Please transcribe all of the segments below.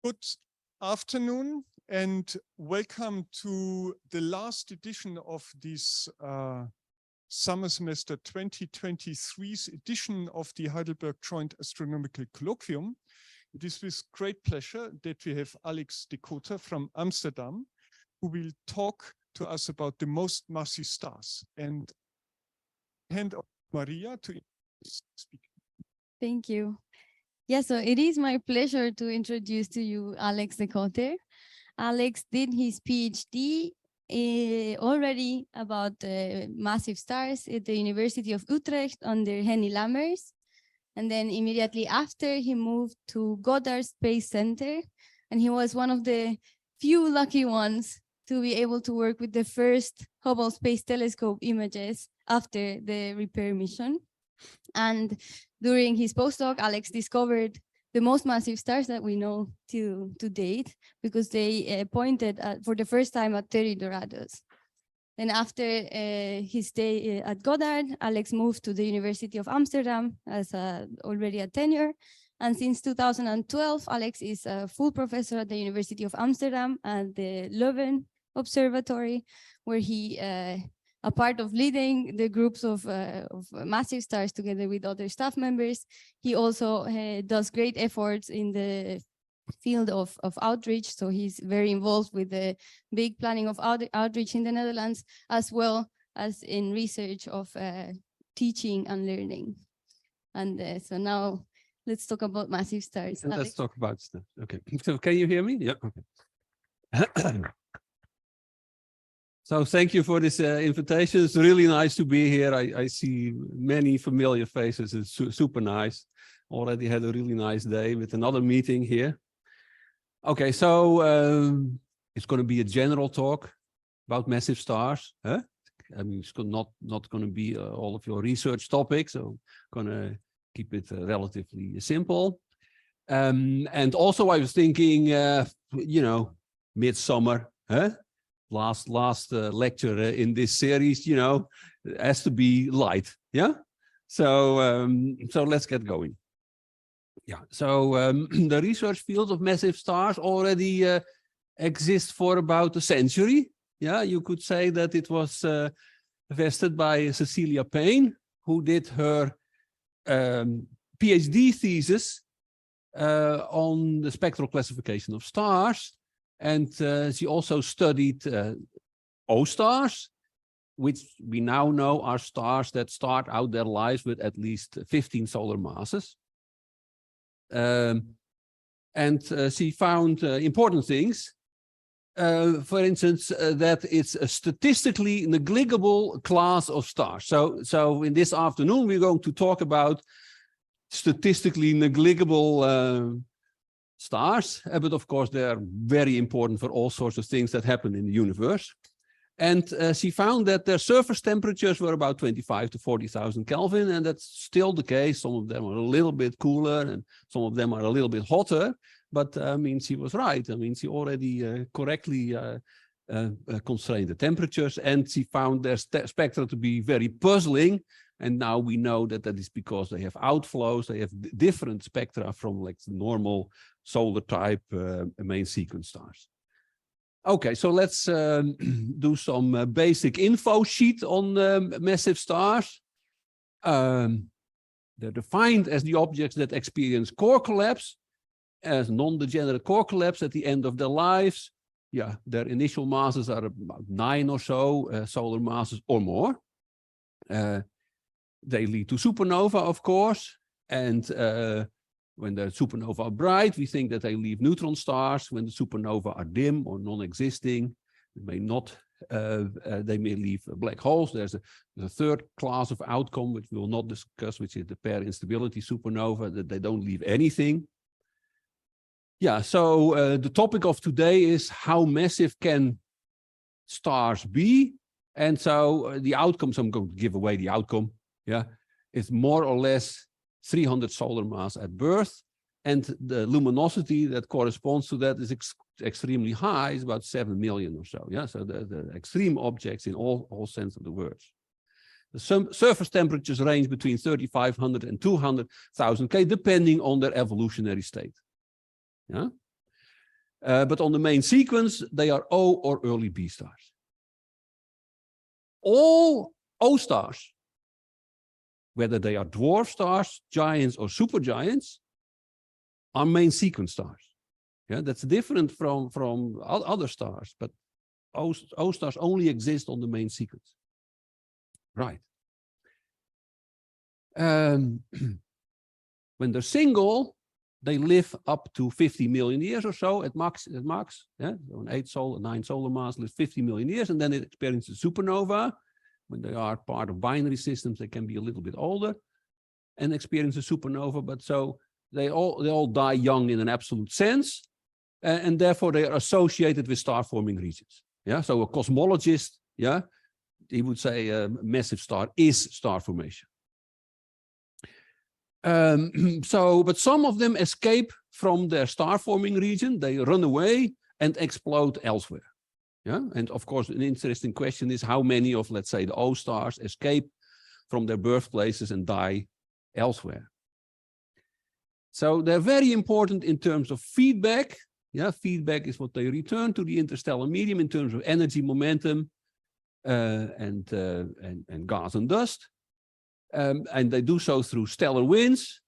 Good afternoon and welcome to the last edition of this summer semester 2023's edition of the Heidelberg Joint Astronomical Colloquium. It is with great pleasure that we have Alex de Koter from Amsterdam, who will talk to us about the most massive stars. And hand over to Maria to speak. Thank you. Yeah, so it is my pleasure to introduce to you Alex de Koter. Alex did his PhD already about massive stars at the University of Utrecht under Henny Lammers. And then immediately after, he moved to Goddard Space Center. And he was one of the few lucky ones to be able to work with the first Hubble Space Telescope images after the repair mission. And during his postdoc, Alex discovered the most massive stars that we know to date, because they pointed for the first time at Dorados. Then after his stay at Goddard, Alex moved to the University of Amsterdam as already a tenure. And since 2012, Alex is a full professor at the University of Amsterdam and the Leuven Observatory, where he a part of leading the groups of massive stars together with other staff members. He also does great efforts in the field of outreach. So he's very involved with the big planning of outreach in the Netherlands, as well as in research of teaching and learning. And so now let's talk about massive stars. Let's talk about stuff. Okay. So can you hear me? Yeah. Okay. So thank you for this invitation. It's really nice to be here. I see many familiar faces. It's super nice. Already had a really nice day with another meeting here. Okay, so it's going to be a general talk about massive stars. Huh? I mean, it's not going to be all of your research topics. So I'm going to keep it relatively simple. And also I was thinking, you know, midsummer, huh? Last lecture in this series, you know, has to be light, yeah. So let's get going. Yeah. So the research field of massive stars already exists for about a century. Yeah, you could say that it was vested by Cecilia Payne, who did her PhD thesis on the spectral classification of stars. And she also studied O-stars, which we now know are stars that start out their lives with at least 15 solar masses. And she found important things. For instance, that it's a statistically negligible class of stars. So in this afternoon, we're going to talk about statistically negligible stars, but of course they are very important for all sorts of things that happen in the universe. And she found that their surface temperatures were about 25 to 40,000 Kelvin, and that's still the case. Some of them are a little bit cooler and some of them are a little bit hotter, but I mean, she was right. I mean, she already correctly constrained the temperatures, and she found their spectra to be very puzzling. And now we know that that is because they have outflows, they have different spectra from like the normal solar type main sequence stars. Okay, so let's do some basic info sheet on massive stars. They're defined as the objects that experience core collapse, as non-degenerate core collapse at the end of their lives. Yeah, their initial masses are about 9 or so solar masses or more. They lead to supernova, of course, and when the supernova are bright, we think that they leave neutron stars. When the supernova are dim or non-existing, they may not. They may leave black holes. There's a third class of outcome, which we will not discuss, which is the pair instability supernova, that they don't leave anything. Yeah, so the topic of today is how massive can stars be? And so the outcomes, I'm going to give away the outcome. Yeah, it's more or less 300 solar mass at birth, and the luminosity that corresponds to that is extremely high. It's about 7 million or so. Yeah, so the extreme objects in all sense of the words. The surface temperatures range between 3,500 and 200,000 K, depending on their evolutionary state. Yeah. But on the main sequence, they are O or early B stars. All O stars, whether they are dwarf stars, giants, or supergiants, are main sequence stars. Yeah, that's different from other stars, but O stars only exist on the main sequence. Right. When they're single, they live up to 50 million years or so at max. Yeah? So an 9 solar mass lives 50 million years, and then it experiences supernova. When they are part of binary systems, they can be a little bit older and experience a supernova. But so they all die young in an absolute sense, and therefore they are associated with star-forming regions. Yeah. So a cosmologist, yeah, he would say a massive star is star formation. But some of them escape from their star-forming region. They run away and explode elsewhere. Yeah, and of course, an interesting question is how many of, let's say, the O stars escape from their birthplaces and die elsewhere. So they're very important in terms of feedback. Yeah, feedback is what they return to the interstellar medium in terms of energy, momentum, and gas and dust. And they do so through stellar winds,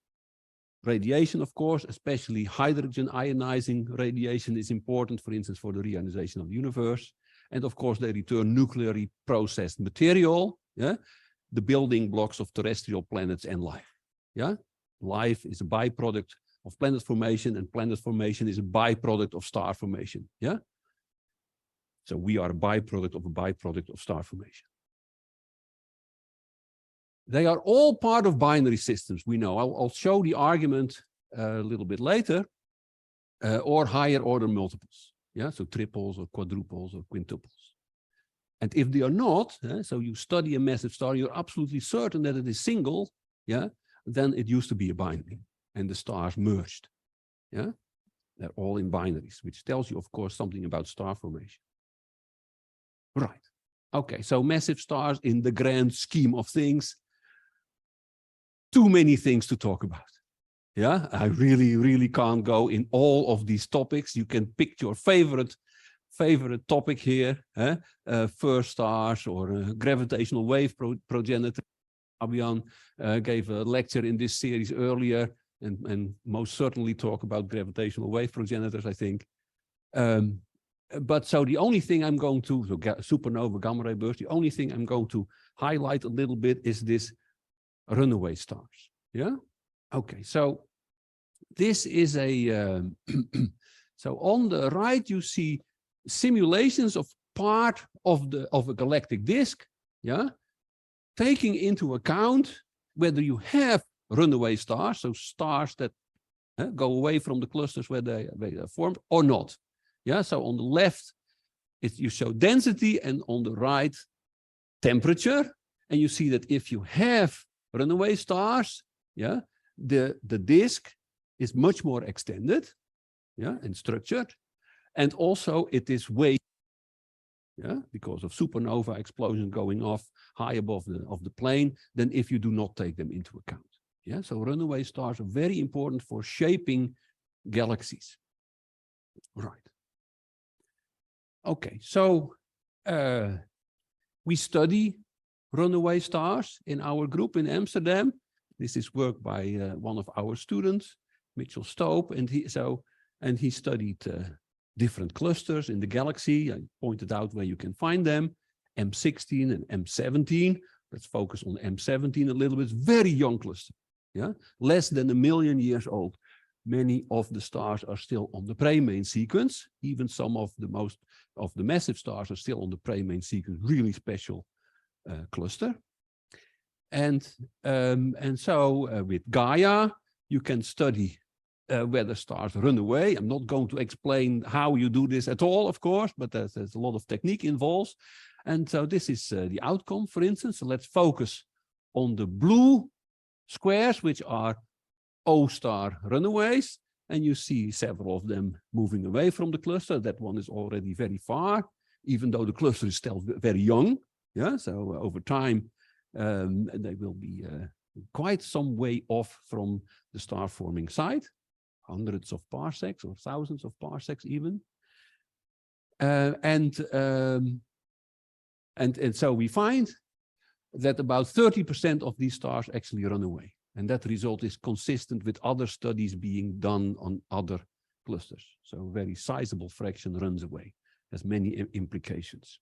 radiation, of course, especially hydrogen ionizing radiation is important, for instance, for the re-ionization of the universe. And of course, they return nuclearly processed material, yeah, the building blocks of terrestrial planets and life. Yeah, life is a byproduct of planet formation, and planet formation is a byproduct of star formation. Yeah, so we are a byproduct of star formation. They are all part of binary systems, we know. I'll show the argument a little bit later, or higher order multiples. Yeah, so triples or quadruples or quintuples. And if they are not, so you study a massive star, you're absolutely certain that it is single, yeah, then it used to be a binary and the stars merged. Yeah, they're all in binaries, which tells you, of course, something about star formation. Right. Okay, so massive stars in the grand scheme of things. Too many things to talk about. Yeah, I really can't go in all of these topics. You can pick your favorite topic here. First stars or gravitational wave progenitor. Fabian gave a lecture in this series earlier and most certainly talk about gravitational wave progenitors, I think. But so the only thing I'm going to, so supernova, gamma ray burst, the only thing I'm going to highlight a little bit is this runaway stars. Yeah. Okay. So this is a so on the right you see simulations of part of a galactic disk. Yeah. Taking into account whether you have runaway stars, so stars that go away from the clusters where they are formed or not. Yeah. So on the left, you show density, and on the right, temperature. And you see that if you have runaway stars, yeah, the disk is much more extended, yeah, and structured, and also it is way, yeah, because of supernova explosion going off high above the plane, than if you do not take them into account. Yeah, so runaway stars are very important for shaping galaxies. Right. Okay, so we study runaway stars in our group in Amsterdam. This is work by one of our students, Mitchell Stope, and he studied different clusters in the galaxy. I pointed out where you can find them, M16 and M17. Let's focus on M17 a little bit. Very young cluster, yeah, less than 1 million years old. Many of the stars are still on the pre-main sequence. Even some of the massive stars are still on the pre-main sequence. Really special cluster. And so with Gaia, you can study whether stars run away. I'm not going to explain how you do this at all, of course, but there's a lot of technique involved. And so this is the outcome, for instance. So let's focus on the blue squares, which are O-star runaways. And you see several of them moving away from the cluster. That one is already very far, even though the cluster is still very young. Yeah, so over time, they will be quite some way off from the star-forming site. hundreds of parsecs or thousands of parsecs even. And so we find that about 30% of these stars actually run away. And that result is consistent with other studies being done on other clusters. So a very sizable fraction runs away. Has many implications.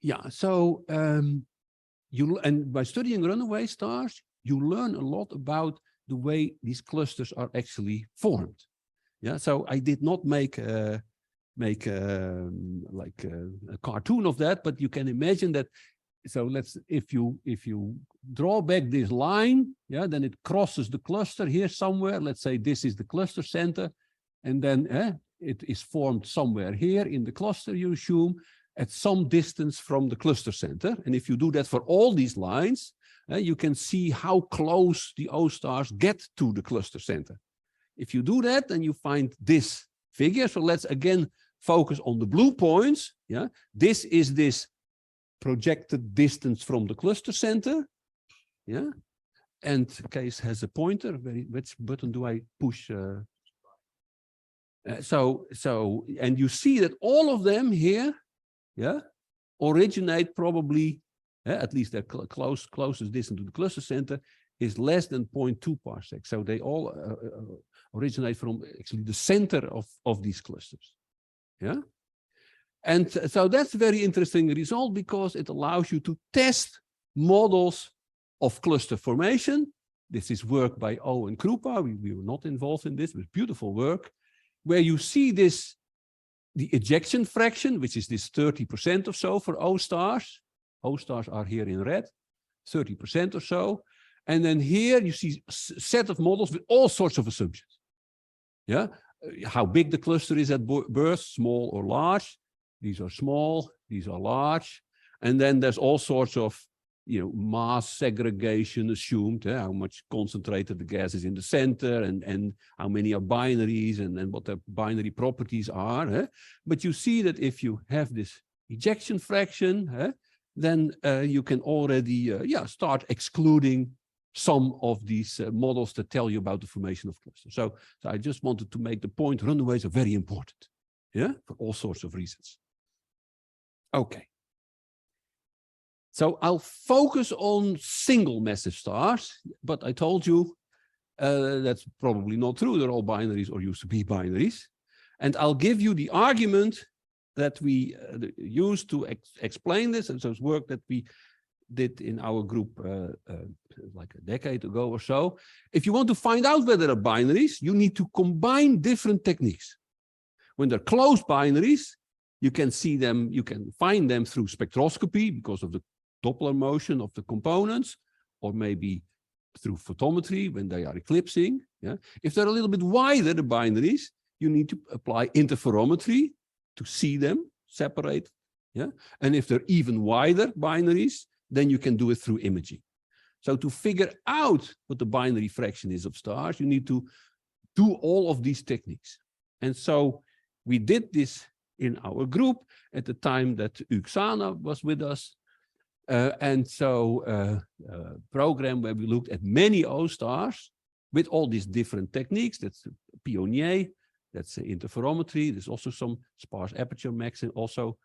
Yeah, so and by studying runaway stars, you learn a lot about the way these clusters are actually formed. Yeah, so I did not make like a cartoon of that, but you can imagine that. So let's, if you draw back this line, yeah, then it crosses the cluster here somewhere. Let's say this is the cluster center, and then it is formed somewhere here in the cluster, you assume, at some distance from the cluster center. And if you do that for all these lines, you can see how close the O stars get to the cluster center. If you do that, then you find this figure. So let's again focus on the blue points. Yeah, this is this projected distance from the cluster center. Yeah, and Kees has a pointer. Which button do I push? And you see that all of them here, yeah, originate probably, at least their closest distance to the cluster center is less than 0.2 parsecs. So they all originate from actually the center of these clusters. Yeah. And so that's a very interesting result because it allows you to test models of cluster formation. This is work by O and Krupa. We were not involved in this, but beautiful work, where you see this, the ejection fraction, which is this 30% or so for O stars. O stars are here in red, 30% or so. And then here you see a set of models with all sorts of assumptions. Yeah, how big the cluster is at birth, small or large. These are small, these are large. And then there's all sorts of, mass segregation assumed, how much concentrated the gas is in the center, and how many are binaries, and what their binary properties are. But you see that if you have this ejection fraction, then you can already start excluding some of these models that tell you about the formation of clusters. So I just wanted to make the point, runaways are very important, for all sorts of reasons. Okay. So I'll focus on single massive stars, but I told you that's probably not true. They're all binaries or used to be binaries. And I'll give you the argument that we used to explain this. And so it's work that we did in our group like a decade ago or so. If you want to find out whether they're binaries, you need to combine different techniques. When they're closed binaries, you can see them, you can find them through spectroscopy because of the Doppler motion of the components, or maybe through photometry when they are eclipsing. Yeah? If they're a little bit wider, the binaries, you need to apply interferometry to see them separate. Yeah? And if they're even wider binaries, then you can do it through imaging. So to figure out what the binary fraction is of stars, you need to do all of these techniques. And so we did this in our group at the time that Uksana was with us. And so a program where we looked at many O stars with all these different techniques. That's Pionnier, that's interferometry. There's also some sparse aperture maxing, also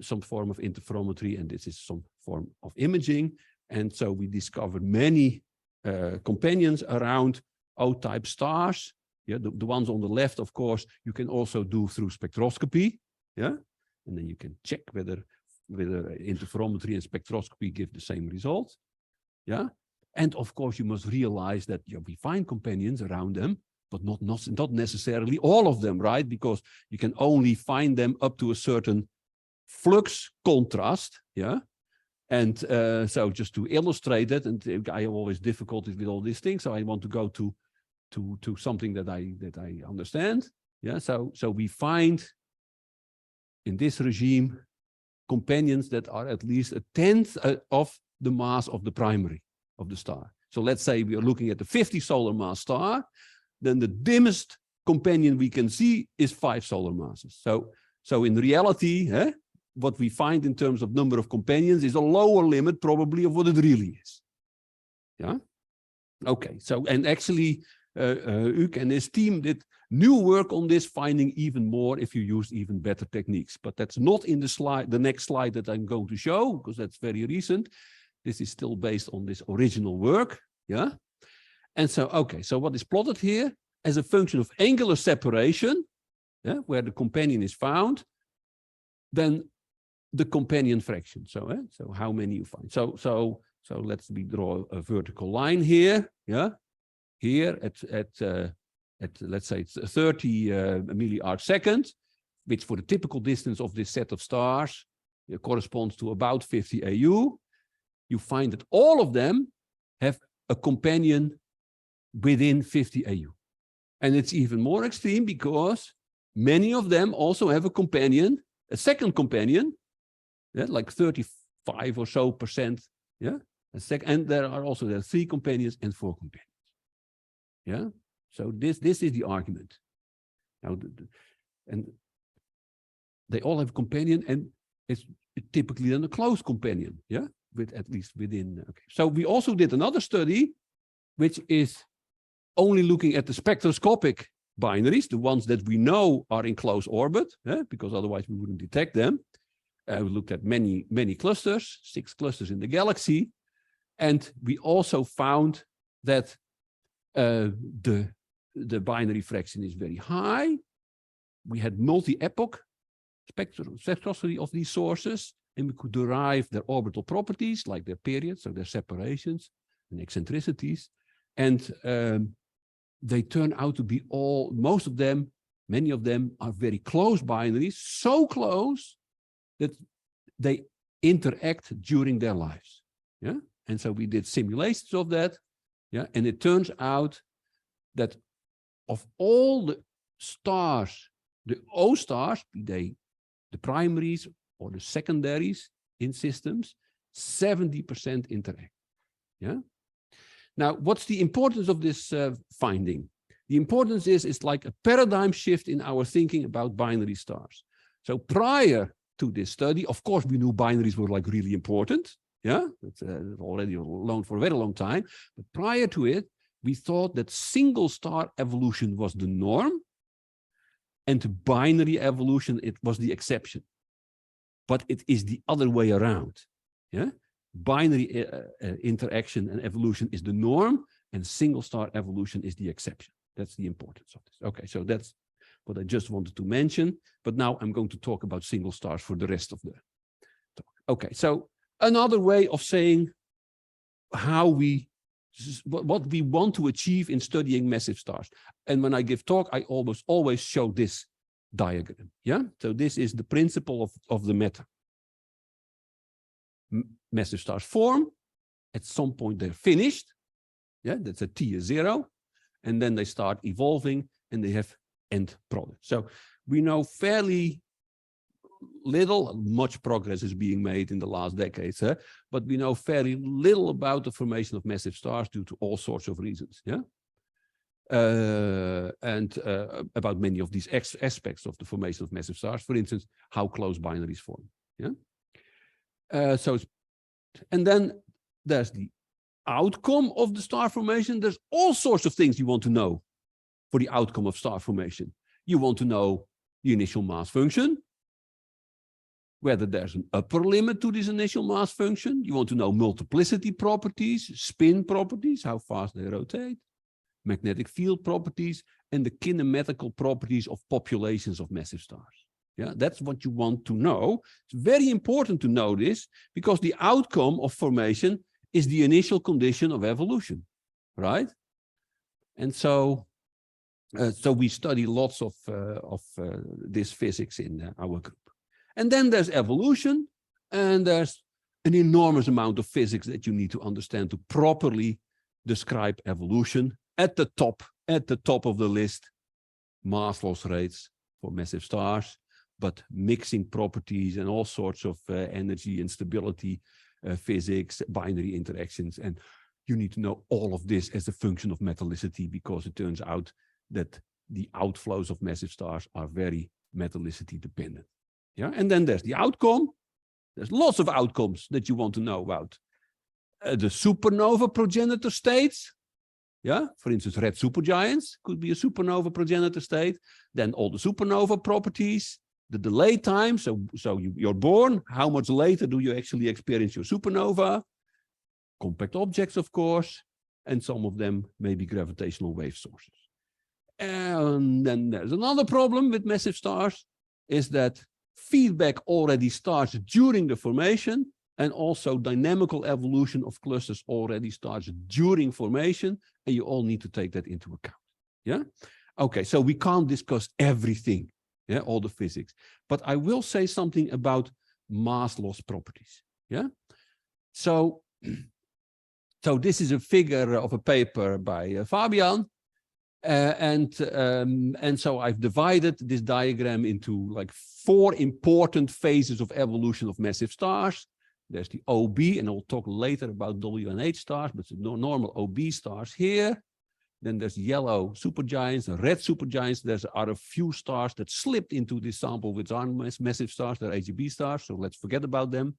some form of interferometry, and this is some form of imaging. And so we discovered many companions around O-type stars. Yeah, the ones on the left, of course, you can also do through spectroscopy. Yeah, and then you can check whether interferometry and spectroscopy give the same result. Yeah, and of course you must realize that we find companions around them, but not necessarily all of them, right? Because you can only find them up to a certain flux contrast. Yeah, and so just to illustrate that, and I have always difficulties with all these things, so I want to go to something that I understand. Yeah, so we find in this regime companions that are at least 1/10 of the mass of the primary of the star. So let's say we are looking at the 50 solar mass star, then the dimmest companion we can see is 5 solar masses. So in reality, what we find in terms of number of companions is a lower limit probably of what it really is. Yeah. Okay. So, and actually Uke and his team did new work on this, finding even more if you use even better techniques. But that's not in the slide, the next slide that I'm going to show, because that's very recent. This is still based on this original work. Yeah. And so, okay, so what is plotted here as a function of angular separation, yeah, where the companion is found, then the companion fraction. So, so how many you find. So let's draw a vertical line here. Yeah. Here at let's say it's 30 milliarc seconds, which for the typical distance of this set of stars corresponds to about 50 AU. You find that all of them have a companion within 50 AU. And it's even more extreme because many of them also have a companion, a second companion, yeah, like 35 or so %. Yeah, and there are also 3 companions and 4 companions. Yeah, so this is the argument. Now, and they all have a companion, and it's typically then a close companion. Yeah, with at least within. Okay. So we also did another study, which is only looking at the spectroscopic binaries, the ones that we know are in close orbit, because otherwise we wouldn't detect them. We looked at many clusters, 6 clusters in the galaxy, and we also found that the binary fraction is very high. We had multi-epoch spectroscopy of these sources, and we could derive their orbital properties, like their periods, so their separations and eccentricities. And they turn out to be most of them, many of them are very close binaries, so close that they interact during their lives. Yeah. And so we did simulations of that. Yeah. And it turns out that of all the stars, the O stars, be they the primaries or the secondaries in systems, 70% interact. Yeah. Now, what's the importance of this finding? The importance is it's like a paradigm shift in our thinking about binary stars. So prior to this study, of course, we knew binaries were like really important. Yeah, it's already known for a very long time. But prior to it, we thought that single star evolution was the norm, and binary evolution, it was the exception. But it is the other way around. Yeah, binary interaction and evolution is the norm, and single star evolution is the exception. That's the importance of this. Okay, so that's what I just wanted to mention. But now I'm going to talk about single stars for the rest of the talk. Okay, so another way of saying how what we want to achieve in studying massive stars. And when I give talk, I always show this diagram. Yeah, so this is the principle of the matter. Massive stars form. At some point they're finished. Yeah, that's a T is 0. And then they start evolving and they have end product. So we know fairly little, much progress is being made in the last decades, but we know fairly little about the formation of massive stars due to all sorts of reasons. Yeah. And about many of these aspects of the formation of massive stars, for instance, how close binaries form. Yeah. And then there's the outcome of the star formation. There's all sorts of things you want to know for the outcome of star formation. You want to know the initial mass function, whether there's an upper limit to this initial mass function. You want to know multiplicity properties, spin properties, how fast they rotate, magnetic field properties, and the kinematical properties of populations of massive stars. Yeah, that's what you want to know. It's very important to know this because the outcome of formation is the initial condition of evolution, right? And so, so we study lots of this physics in our group. And then there's evolution, and there's an enormous amount of physics that you need to understand to properly describe evolution. At the top of the list, mass loss rates for massive stars, but mixing properties and all sorts of energy and stability physics, binary interactions. And you need to know all of this as a function of metallicity, because it turns out that the outflows of massive stars are very metallicity dependent. Yeah, and then there's the outcome. There's lots of outcomes that you want to know about. The supernova progenitor states, Yeah, for instance, red supergiants could be a supernova progenitor state. Then all the supernova properties, the delay time. So you're born. How much later do you actually experience your supernova? Compact objects, of course, and some of them may be gravitational wave sources. And then there's another problem with massive stars, is that feedback already starts during the formation, and also dynamical evolution of clusters already starts during formation, and you all need to take that into account. Yeah? Okay, so we can't discuss everything, yeah, all the physics, but I will say something about mass loss properties. Yeah? So this is a figure of a paper by Fabian. And so I've divided this diagram into like 4 important phases of evolution of massive stars. There's the OB, and I'll talk later about W and H stars, but the normal OB stars here. Then there's yellow supergiants and red supergiants. There are a few stars that slipped into this sample, which aren't massive stars. They're AGB stars, so let's forget about them.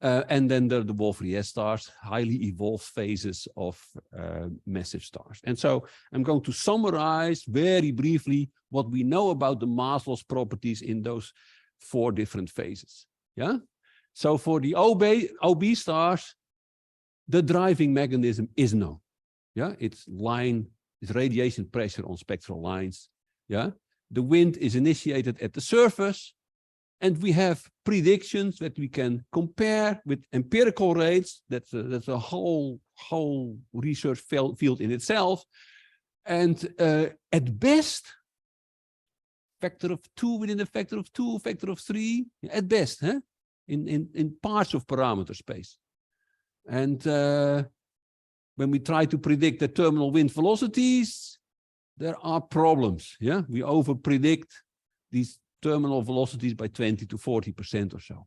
And then there are the Wolf-Rayet stars, highly evolved phases of massive stars. And so I'm going to summarize very briefly what we know about the mass loss properties in those 4 different phases. Yeah. So for the OB stars, the driving mechanism is known. Yeah. It's radiation pressure on spectral lines. Yeah. The wind is initiated at the surface. And we have predictions that we can compare with empirical rates. That's a whole research field in itself. And at best, factor of 2 within a factor of 2, factor of 3, at best, huh? in parts of parameter space. And when we try to predict the terminal wind velocities, there are problems. Yeah, we over-predict these terminal velocities by 20 to 40% or so.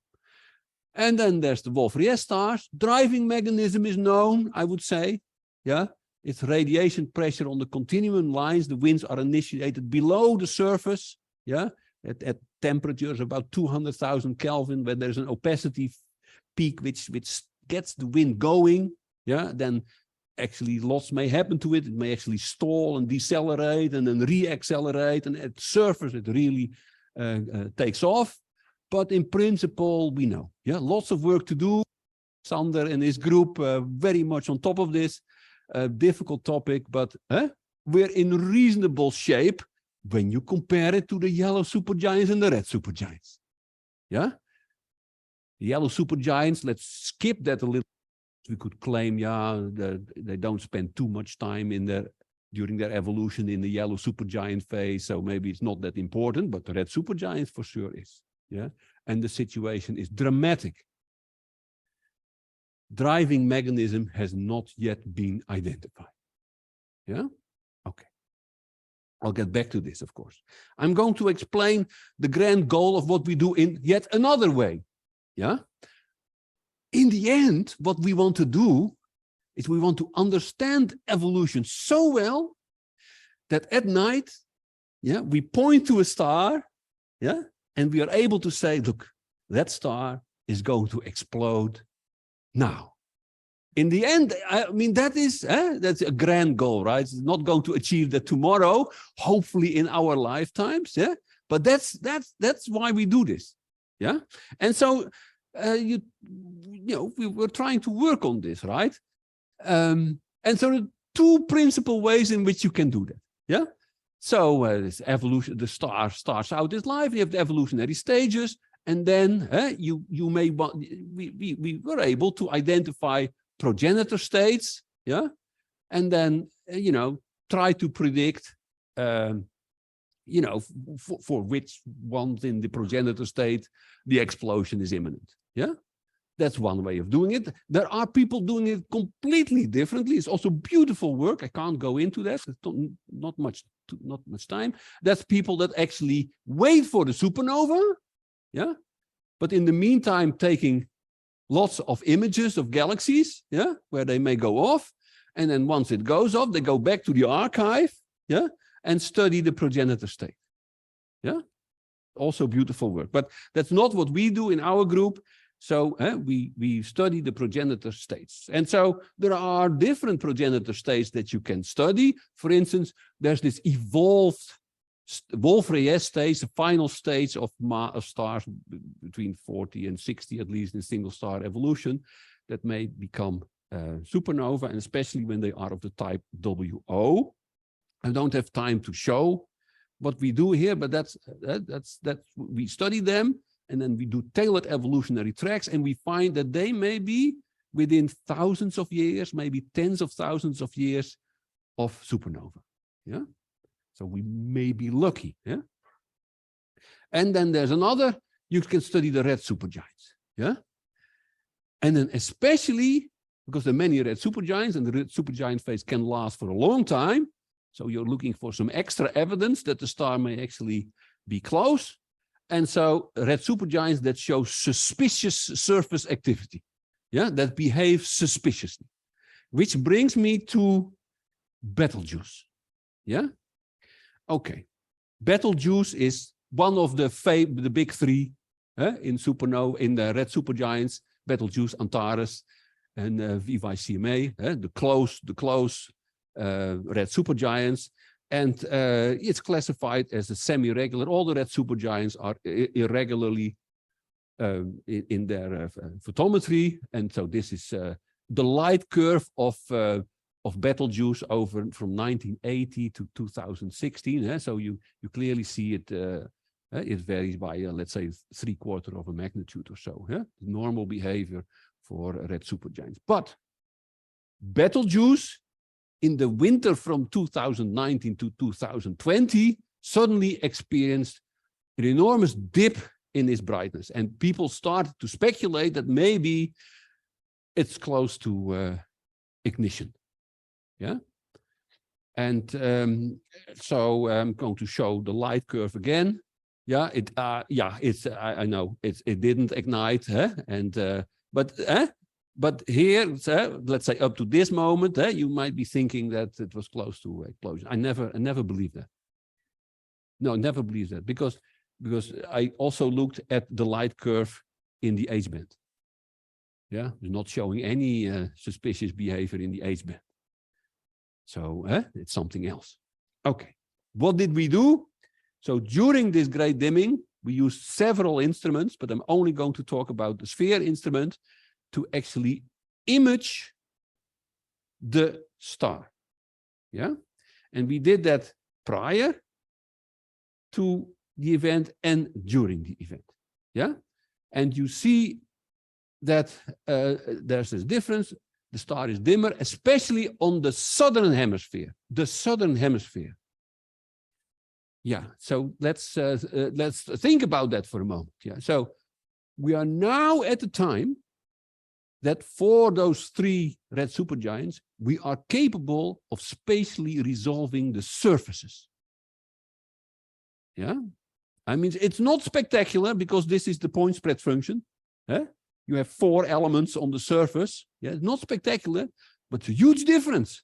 And then there's the Wolf-Rayet stars. Driving mechanism is known, I would say. Yeah, it's radiation pressure on the continuum lines. The winds are initiated below the surface. Yeah, at temperatures about 200,000 Kelvin, where there's an opacity peak which gets the wind going. Yeah, then actually lots may happen to it. It may actually stall and decelerate and then re-accelerate, and at the surface it really takes off. But in principle, we know. Yeah, lots of work to do. Sander and his group very much on top of this. Difficult topic, but we're in reasonable shape when you compare it to the yellow supergiants and the red supergiants. Yeah, the yellow supergiants, let's skip that a little. We could claim, yeah, they don't spend too much time during their evolution in the yellow supergiant phase, so maybe it's not that important, but the red supergiant for sure is. Yeah, and the situation is dramatic. Driving mechanism has not yet been identified. Yeah, okay. I'll get back to this, of course. I'm going to explain the grand goal of what we do in yet another way. Yeah. In the end, what we want to do is we want to understand evolution so well that at night, yeah, we point to a star, yeah, and we are able to say, look, that star is going to explode now. In the end, I mean, that's a grand goal, right? It's not going to achieve that tomorrow, hopefully in our lifetimes, yeah. But that's why we do this, yeah. And so you know, we were trying to work on this, right? And so there are 2 principal ways in which you can do that. Yeah. So this evolution, the star starts out its life. You have the evolutionary stages, and then you may want. We were able to identify progenitor states. Yeah, and then you know, try to predict. You know, for which ones in the progenitor state the explosion is imminent. Yeah, that's one way of doing it. There are people doing it completely differently. It's also beautiful work. I can't go into that. It's not much time. That's people that actually wait for the supernova. Yeah, but in the meantime, taking lots of images of galaxies. Yeah, where they may go off, and then once it goes off, they go back to the archive. Yeah, and study the progenitor state. Yeah, also beautiful work. But that's not what we do in our group. So we study the progenitor states. And so there are different progenitor states that you can study. For instance, there's this evolved Wolf-Rayet stage, the final stage of stars between 40 and 60, at least in single star evolution, that may become supernova, and especially when they are of the type WO. I don't have time to show what we do here, but that's we study them, and then we do tailored evolutionary tracks, and we find that they may be within thousands of years, maybe tens of thousands of years of supernova. Yeah. So we may be lucky, yeah? And then there's another, you can study the red supergiants, yeah? And then especially, because there are many red supergiants, and the red supergiant phase can last for a long time, so you're looking for some extra evidence that the star may actually be close. And so red supergiants that show suspicious surface activity, yeah? That behave suspiciously. Which brings me to Betelgeuse, yeah? Okay, Betelgeuse is one of the big three in supernova, in the red supergiants: Betelgeuse, Antares, and Vivae CMA, the close red supergiants. And it's classified as a semi-regular. All the red supergiants are irregularly in their photometry, and so this is the light curve of Betelgeuse over from 1980 to 2016. So you clearly see it. It varies by let's say 3/4 of a magnitude or so. Normal behavior for red supergiants. But Betelgeuse, in the winter from 2019 to 2020, suddenly experienced an enormous dip in its brightness, and people started to speculate that maybe it's close to ignition. Yeah, and so I'm going to show the light curve again. Yeah, I know it didn't ignite, but here, let's say up to this moment, you might be thinking that it was close to explosion. I never believed that. No, never believed that, because I also looked at the light curve in the H band. Yeah, not showing any suspicious behavior in the H band. So it's something else. Okay, what did we do? So during this great dimming, we used several instruments, but I'm only going to talk about the sphere instrument to actually image the star. Yeah, and we did that prior to the event and during the event. Yeah, and you see that there's this difference. The star is dimmer, especially on the southern hemisphere. The southern hemisphere. Yeah, so let's think about that for a moment. Yeah, so we are now at the time that for those three red supergiants, we are capable of spatially resolving the surfaces. Yeah, I mean, it's not spectacular because this is the point spread function. You have 4 elements on the surface. Yeah, it's not spectacular, but it's a huge difference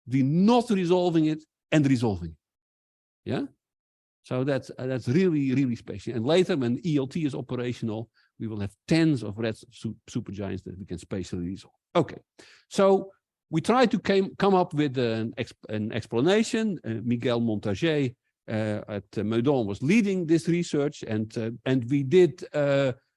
between not resolving it and resolving it. Yeah, so that's really, really special. And later, when ELT is operational, we will have tens of red supergiants that we can spatially resolve. Okay, so we tried to come up with an explanation. Miguel Montager at Meudon was leading this research, and we did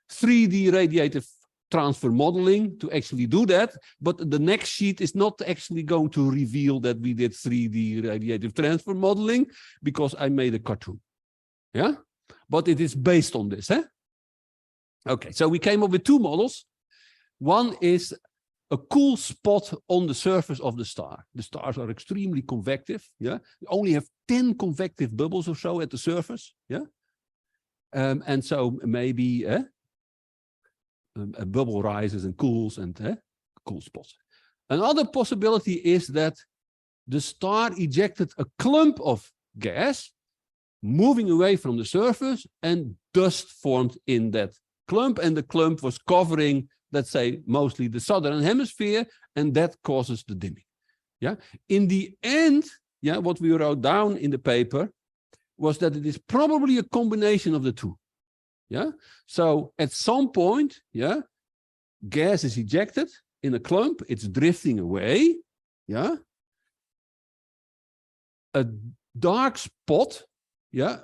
3D radiative transfer modeling to actually do that, but the next sheet is not actually going to reveal that we did 3D radiative transfer modeling because I made a cartoon. Yeah, but it is based on this. Okay, so we came up with 2 models. One is a cool spot on the surface of the star. The stars are extremely convective. Yeah, you only have 10 convective bubbles or so at the surface. Yeah, and so maybe a bubble rises and cools, and cool spots. Another possibility is that the star ejected a clump of gas moving away from the surface, and dust formed in that clump, and the clump was covering, let's say, mostly the southern hemisphere, and that causes the dimming. Yeah. In the end, yeah, what we wrote down in the paper was that it is probably a combination of the two. Yeah. So at some point, yeah, gas is ejected in a clump, it's drifting away, yeah. A dark spot, yeah,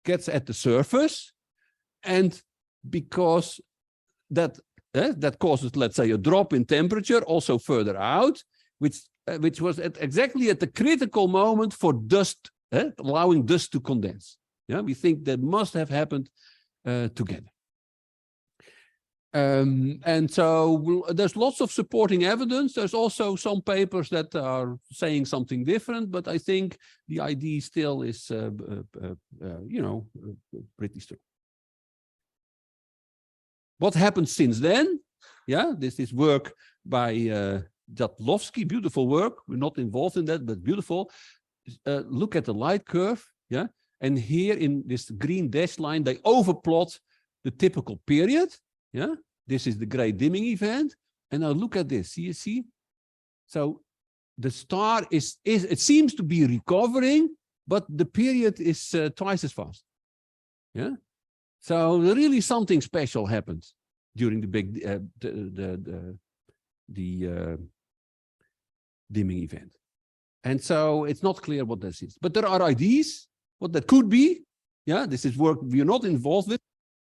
gets at the surface, and because that that causes, let's say, a drop in temperature also further out, which was exactly at the critical moment for dust, allowing dust to condense. Yeah, we think that must have happened together. And so there's lots of supporting evidence. There's also some papers that are saying something different, but I think the idea still is, you know, pretty strong. What happened since then? Yeah, this is work by Jatlowski, beautiful work. We're not involved in that, but beautiful. Look at the light curve, yeah? And here in this green dashed line, they overplot the typical period, yeah? This is the gray dimming event. And now look at this, you see? So the star it seems to be recovering, but the period is twice as fast, yeah? So really something special happened during the big dimming event. And so it's not clear what this is. But there are ideas what that could be. Yeah, this is work we're not involved with,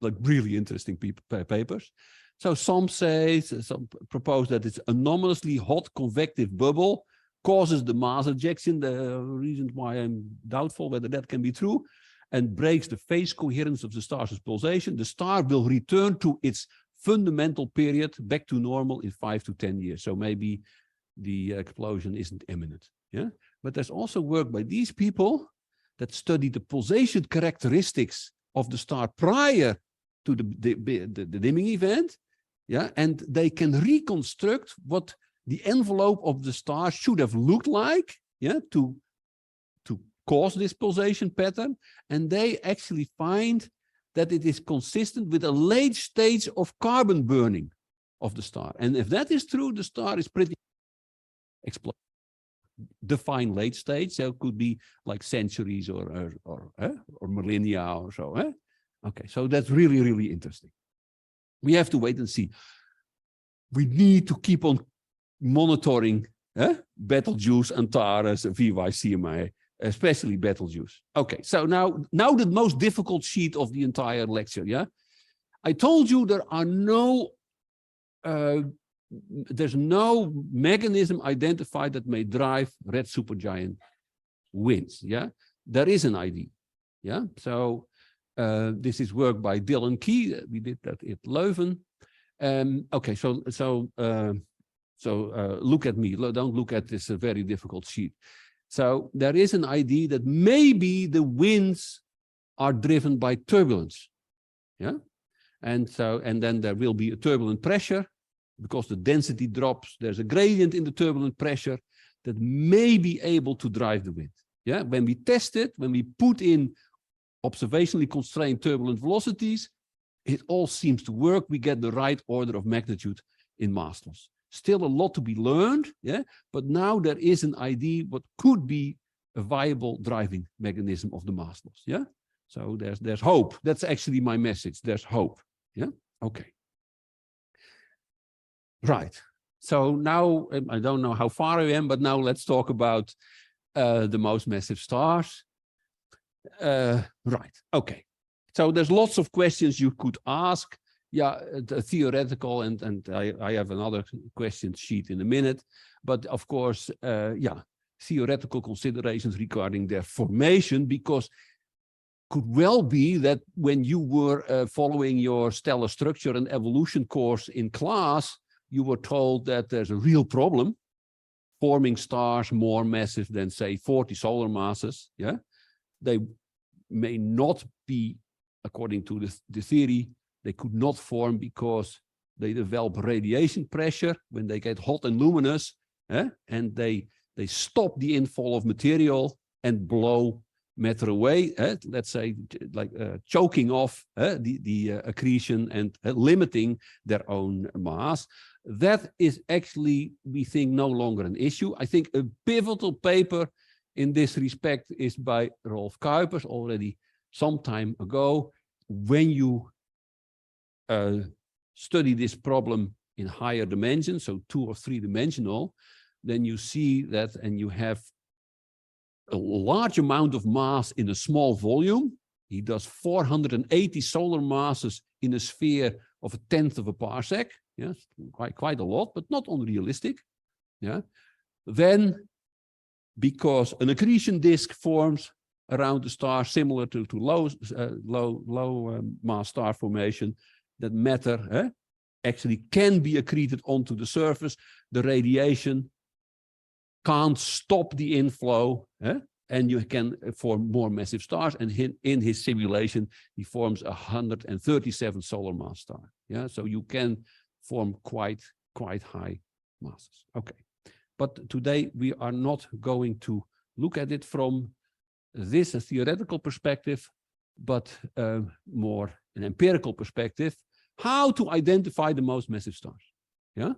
like really interesting papers. So some propose that it's anomalously hot convective bubble causes the mass ejection, the reason why I'm doubtful whether that can be true, and breaks the phase coherence of the star's pulsation. The star will return to its fundamental period back to normal in 5 to 10 years. So maybe the explosion isn't imminent. Yeah, but there's also work by these people that study the pulsation characteristics of the star prior to the dimming event. Yeah, and they can reconstruct what the envelope of the star should have looked like. Yeah, to cause this pulsation pattern, and they actually find that it is consistent with a late stage of carbon burning of the star. And if that is true, the star is pretty explosive. Define late stage, so it could be like centuries or millennia or so. Okay, so that's really, really interesting. We have to wait and see. We need to keep on monitoring Betelgeuse, Antares, VY-CMA, especially Betelgeuse. Okay, so now the most difficult sheet of the entire lecture, yeah? I told you there are no, there's no mechanism identified that may drive red supergiant winds, yeah? There is an idea, yeah? So this is work by Dylan Key. We did that at Leuven. Okay, so look at me. Don't look at this very difficult sheet. So there is an idea that maybe the winds are driven by turbulence, yeah? And then there will be a turbulent pressure because the density drops. There's a gradient in the turbulent pressure that may be able to drive the wind, yeah? When we test it, when we put in observationally constrained turbulent velocities, it all seems to work. We get the right order of magnitude in mass loss. Still a lot to be learned, yeah, but now there is an idea what could be a viable driving mechanism of the mass loss, yeah. So there's hope. That's actually my message. There's hope, yeah. Okay. Right. So now I don't know how far I am, but now let's talk about the most massive stars. Right. Okay. So there's lots of questions you could ask. Yeah, theoretical, and I have another question sheet in a minute. But of course, yeah, theoretical considerations regarding their formation, because could well be that when you were following your stellar structure and evolution course in class, you were told that there's a real problem forming stars more massive than, say, 40 solar masses. Yeah, they may not be, according to the theory, they could not form because they develop radiation pressure when they get hot and luminous, and they stop the inflow of material and blow matter away, let's say, like choking off the accretion and limiting their own mass. That is actually, we think, no longer an issue. I think a pivotal paper in this respect is by Rolf Kuipers already some time ago. When you study this problem in higher dimensions, so 2 or 3 dimensional, then you see that, and you have a large amount of mass in a small volume. He does 480 solar masses in a sphere of 1/10 of a parsec. Yes, quite a lot, but not unrealistic. Yeah. Then, because an accretion disk forms around the star, similar to low mass star formation, that matter actually can be accreted onto the surface. The radiation can't stop the inflow, and you can form more massive stars. And in his simulation, he forms 137 solar mass star. Yeah, so you can form quite high masses. Okay, but today we are not going to look at it from this a theoretical perspective, but more an empirical perspective. How to identify the most massive stars? Yeah,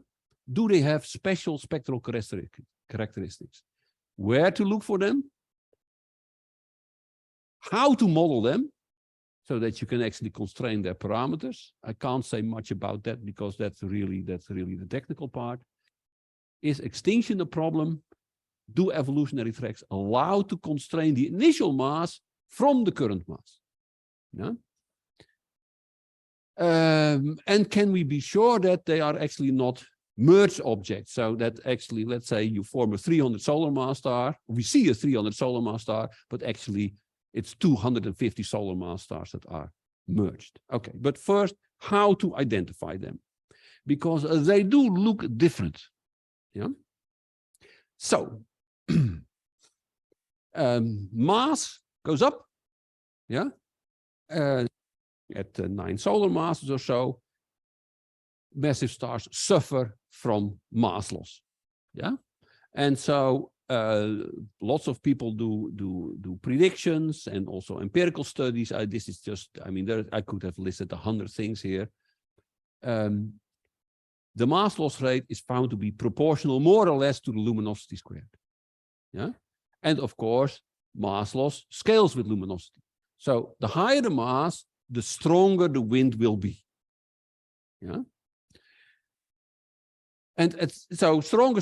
do they have special spectral characteristics? Where to look for them? How to model them so that you can actually constrain their parameters. I can't say much about that because that's really the technical part. Is extinction a problem? Do evolutionary tracks allow to constrain the initial mass from the current mass? Yeah. And can we be sure that they are actually not merged objects? So that actually, let's say you form a 300 solar mass star, we see a 300 solar mass star, but actually it's 250 solar mass stars that are merged. Okay, but first, how to identify them? Because they do look different. Yeah. So mass goes up. Yeah. At 9 solar masses or so, massive stars suffer from mass loss. Yeah. And so lots of people do predictions and also empirical studies. This is just, I mean, I could have listed 100 things here. The mass loss rate is found to be proportional more or less to the luminosity squared. Yeah. And of course, mass loss scales with luminosity. So the higher the mass, the stronger the wind will be. Yeah. And so stronger.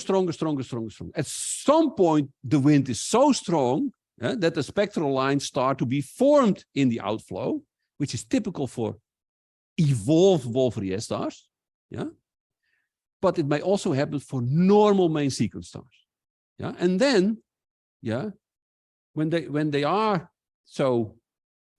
At some point, the wind is so strong that the spectral lines start to be formed in the outflow, which is typical for evolved Wolf-Rayet stars. Yeah. But it may also happen for normal main sequence stars. Yeah. And then, yeah, when they are so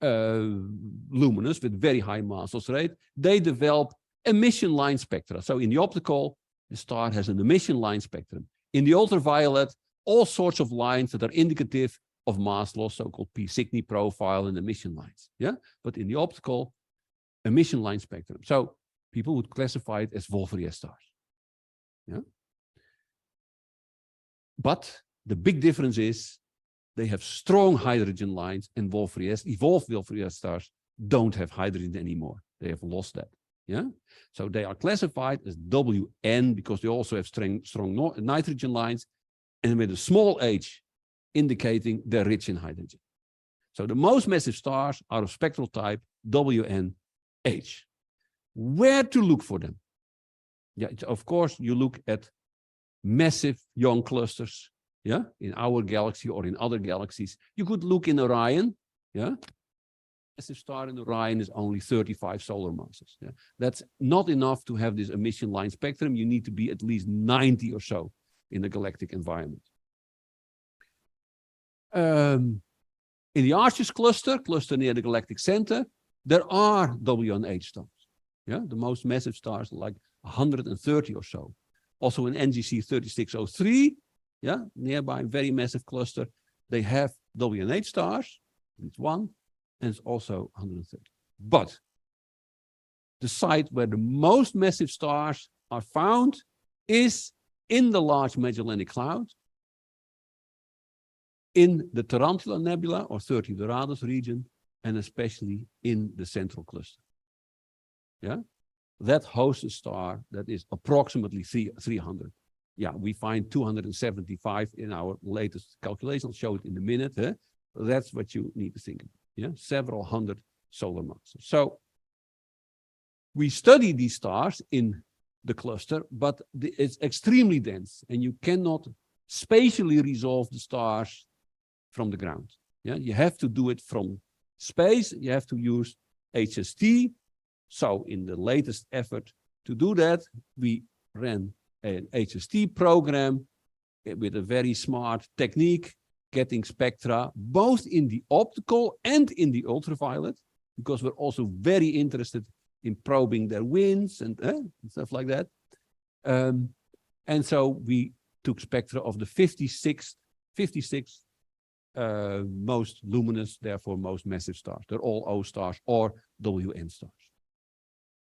luminous with very high mass loss rate, they develop emission line spectra. So in the optical, the star has an emission line spectrum. In the ultraviolet, all sorts of lines that are indicative of mass loss, so-called P Cygni profile and emission lines. Yeah, but in the optical, emission line spectrum. So people would classify it as Wolf-Rayet stars. Yeah. But the big difference is they have strong hydrogen lines, and evolved Wolf-Rayet stars don't have hydrogen anymore. They have lost that. Yeah. So they are classified as WN because they also have strong nitrogen lines, and with a small h indicating they're rich in hydrogen. So the most massive stars are of spectral type WNH. Where to look for them? Yeah, of course, you look at massive young clusters, yeah, in our galaxy or in other galaxies. You could look in Orion, yeah. Massive star in Orion is only 35 solar masses. Yeah? That's not enough to have this emission line spectrum. You need to be at least 90 or so in the galactic environment. In the Arches cluster near the galactic center, there are WNH stars. Yeah, the most massive stars are like 130 or so. Also in NGC 3603, yeah, nearby, very massive cluster, they have WNH stars. It's one. And it's also 130. But the site where the most massive stars are found is in the Large Magellanic Cloud, in the Tarantula Nebula or 30 Dorados region, and especially in the central cluster. Yeah, that hosts a star that is approximately 300. Yeah, we find 275 in our latest calculation. I'll show it in a minute. That's what you need to think about. Yeah, several hundred solar masses. So we study these stars in the cluster, but it's extremely dense, and you cannot spatially resolve the stars from the ground. Yeah, you have to do it from space. You have to use HST. So in the latest effort to do that, we ran an HST program with a very smart technique, getting spectra both in the optical and in the ultraviolet, because we're also very interested in probing their winds and stuff like that. And so we took spectra of the 56 most luminous, therefore most massive stars. They're all O stars or WN stars.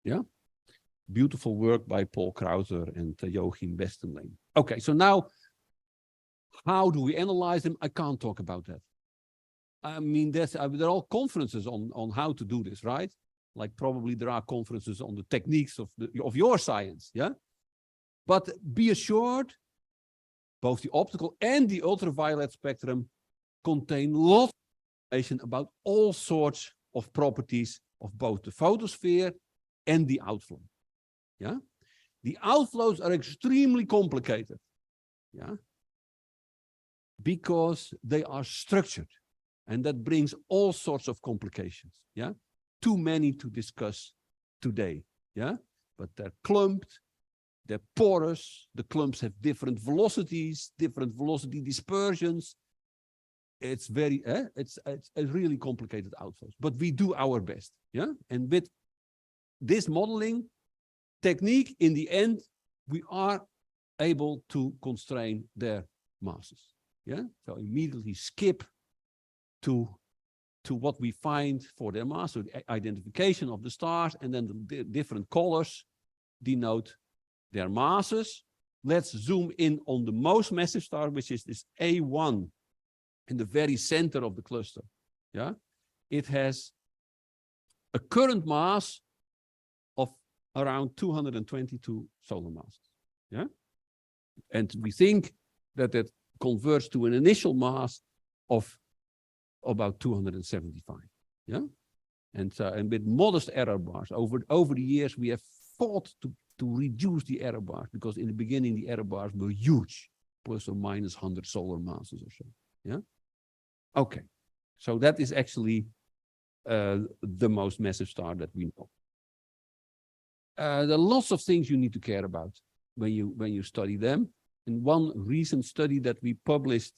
Yeah, beautiful work by Paul Krauter and Joachim Westenling. Okay, so now, how do we analyze them? I can't talk about that. I mean, there are all conferences on how to do this, right? Like probably there are conferences on the techniques of your science, yeah? But be assured, both the optical and the ultraviolet spectrum contain lots of information about all sorts of properties of both the photosphere and the outflow. Yeah, the outflows are extremely complicated. Yeah, because they are structured, and that brings all sorts of complications. Yeah, too many to discuss today. Yeah, but they're clumped, they're porous. The clumps have different velocities, different velocity dispersions. It's very, it's a really complicated outflows, but we do our best. Yeah, and with this modeling technique, in the end, we are able to constrain their masses. Yeah, so immediately skip to what we find for their mass, so the identification of the stars, and then the different colors denote their masses. Let's zoom in on the most massive star, which is this A1 in the very center of the cluster. Yeah, it has a current mass of around 222 solar masses. Yeah, and we think that it converts to an initial mass of about 275. Yeah, and with modest error bars over the years, we have fought to reduce the error bars, because in the beginning the error bars were huge, plus or minus 100 solar masses or so. Yeah, okay, so that is actually the most massive star that we know. There are lots of things you need to care about when you study them. And one recent study that we published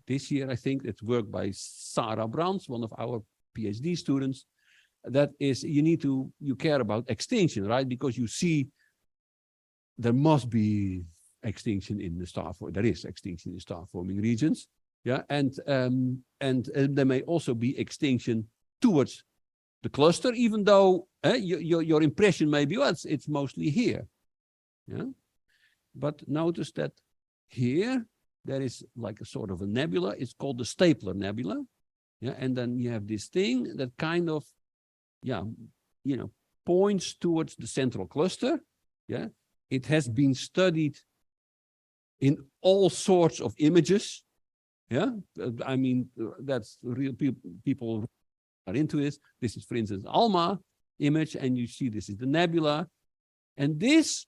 this year, I think, it's work by Sarah Brands, one of our PhD students. That is, you care about extinction, right? Because you see there must be extinction in the star forming. There is extinction in star forming regions. Yeah, and there may also be extinction towards the cluster, even though your impression may be, well, it's mostly here. Yeah, but notice that here there is like a sort of a nebula. It's called the Stapler Nebula. Yeah, and then you have this thing that kind of, yeah, points towards the central cluster. Yeah, it has been studied in all sorts of images. Yeah, I mean, that's real people are into this. This is, for instance, ALMA image, and you see this is the nebula. And this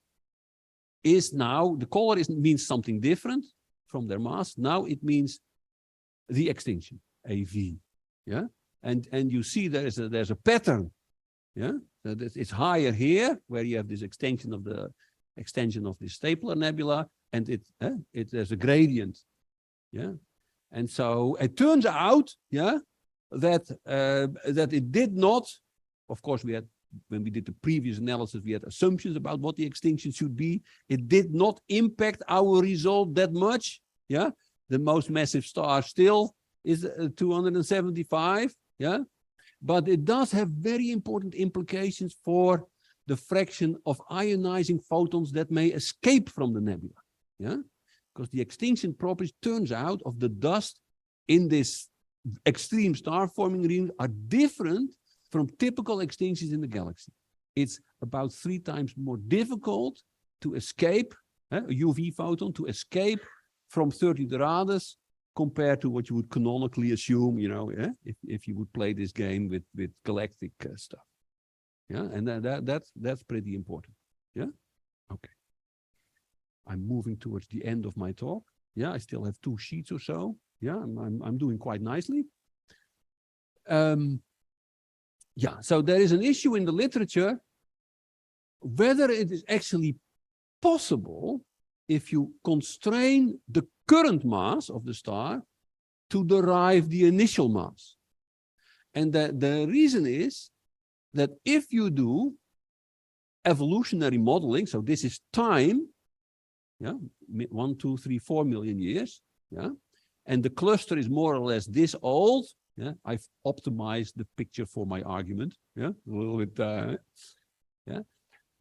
is now, the color means something different from their mass. Now it means the extinction, AV. Yeah, and you see there's a pattern. Yeah, so it's higher here, where you have this extension of the Stapler Nebula, and there's a gradient. Yeah. And so it turns out, yeah, that it did not, of course, when we did the previous analysis, we had assumptions about what the extinction should be. It did not impact our result that much. Yeah, the most massive star still is 275. Yeah, but it does have very important implications for the fraction of ionizing photons that may escape from the nebula. Yeah. Because the extinction properties, turns out, of the dust in this extreme star-forming region are different from typical extinctions in the galaxy. It's about 3 times more difficult to escape, a UV photon, to escape from 30 Dorades compared to what you would canonically assume, if you would play this game with galactic stuff. Yeah, and that's pretty important. Yeah? Okay. I'm moving towards the end of my talk. Yeah, I still have 2 sheets or so. Yeah, I'm doing quite nicely. Yeah, so there is an issue in the literature whether it is actually possible if you constrain the current mass of the star to derive the initial mass. And the reason is that if you do evolutionary modeling, so this is time, yeah, 1, 2, 3, 4 million years, yeah, and the cluster is more or less this old, yeah, I've optimized the picture for my argument, yeah, a little bit, yeah,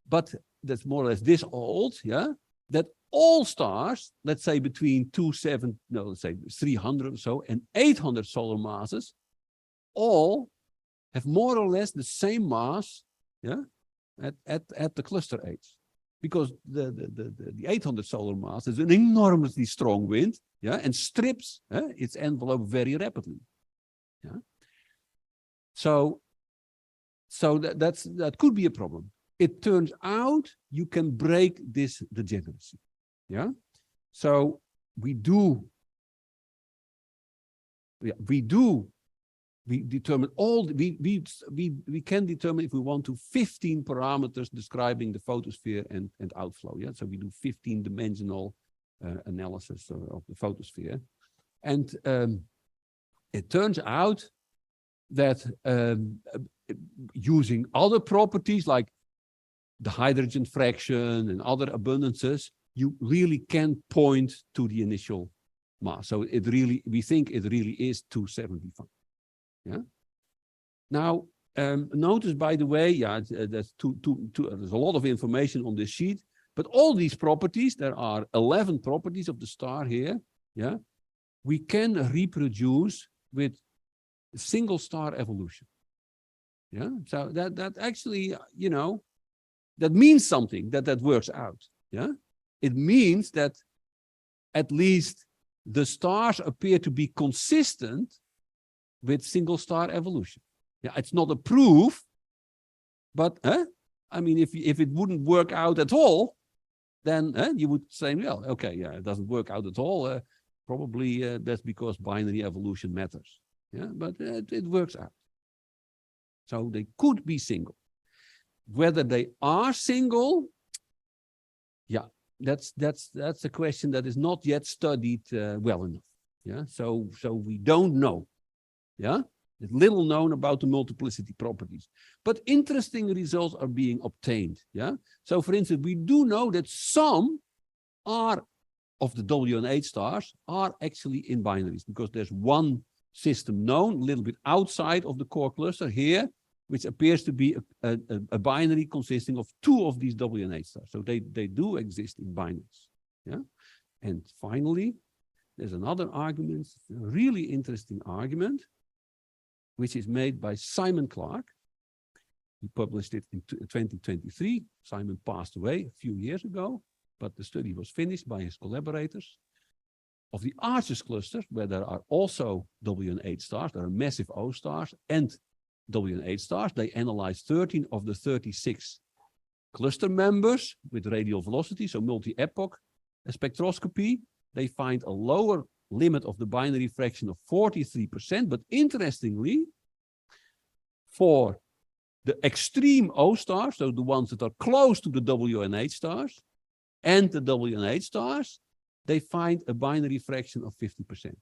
but that's more or less this old, yeah, that all stars, let's say between 300 or so and 800 solar masses, all have more or less the same mass, yeah, at the cluster age, because the 800 solar mass is an enormously strong wind, yeah, and strips its envelope very rapidly, yeah. So that could be a problem. It turns out you can break this degeneracy, yeah. So we determine all, we can determine if we want to 15 parameters describing the photosphere and outflow. Yeah, so we do 15-dimensional analysis of the photosphere. And it turns out that using other properties like the hydrogen fraction and other abundances, you really can point to the initial mass. So it really, we think it really is 275. Yeah. Now, notice, by the way, yeah, there's there's a lot of information on this sheet, but all these properties, there are 11 properties of the star here, yeah, we can reproduce with single star evolution. Yeah, so that actually, you know, that means something, that works out. Yeah, it means that at least the stars appear to be consistent with single star evolution. Yeah, it's not a proof, but I mean, if it wouldn't work out at all, then you would say, well, okay, yeah, it doesn't work out at all. Probably that's because binary evolution matters. Yeah, but it works out. So they could be single. Whether they are single, yeah, that's a question that is not yet studied well enough. Yeah, so we don't know. Yeah, there's little known about the multiplicity properties, but interesting results are being obtained. Yeah, so for instance, we do know that some are of the W and H stars are actually in binaries, because there's one system known a little bit outside of the core cluster here, which appears to be a binary consisting of 2 of these W and H stars. So they do exist in binaries. Yeah, and finally, there's another argument, a really interesting argument, which is made by Simon Clark. He published it in 2023. Simon passed away a few years ago, but the study was finished by his collaborators. Of the Arches cluster, where there are also W and H stars, there are massive O stars and W and H stars. They analyzed 13 of the 36 cluster members with radial velocity, so multi-epoch spectroscopy. They find a lower limit of the binary fraction of 43%, but interestingly, for the extreme O stars, so the ones that are close to the W and H stars, and the W and H stars, they find a binary fraction of 50%,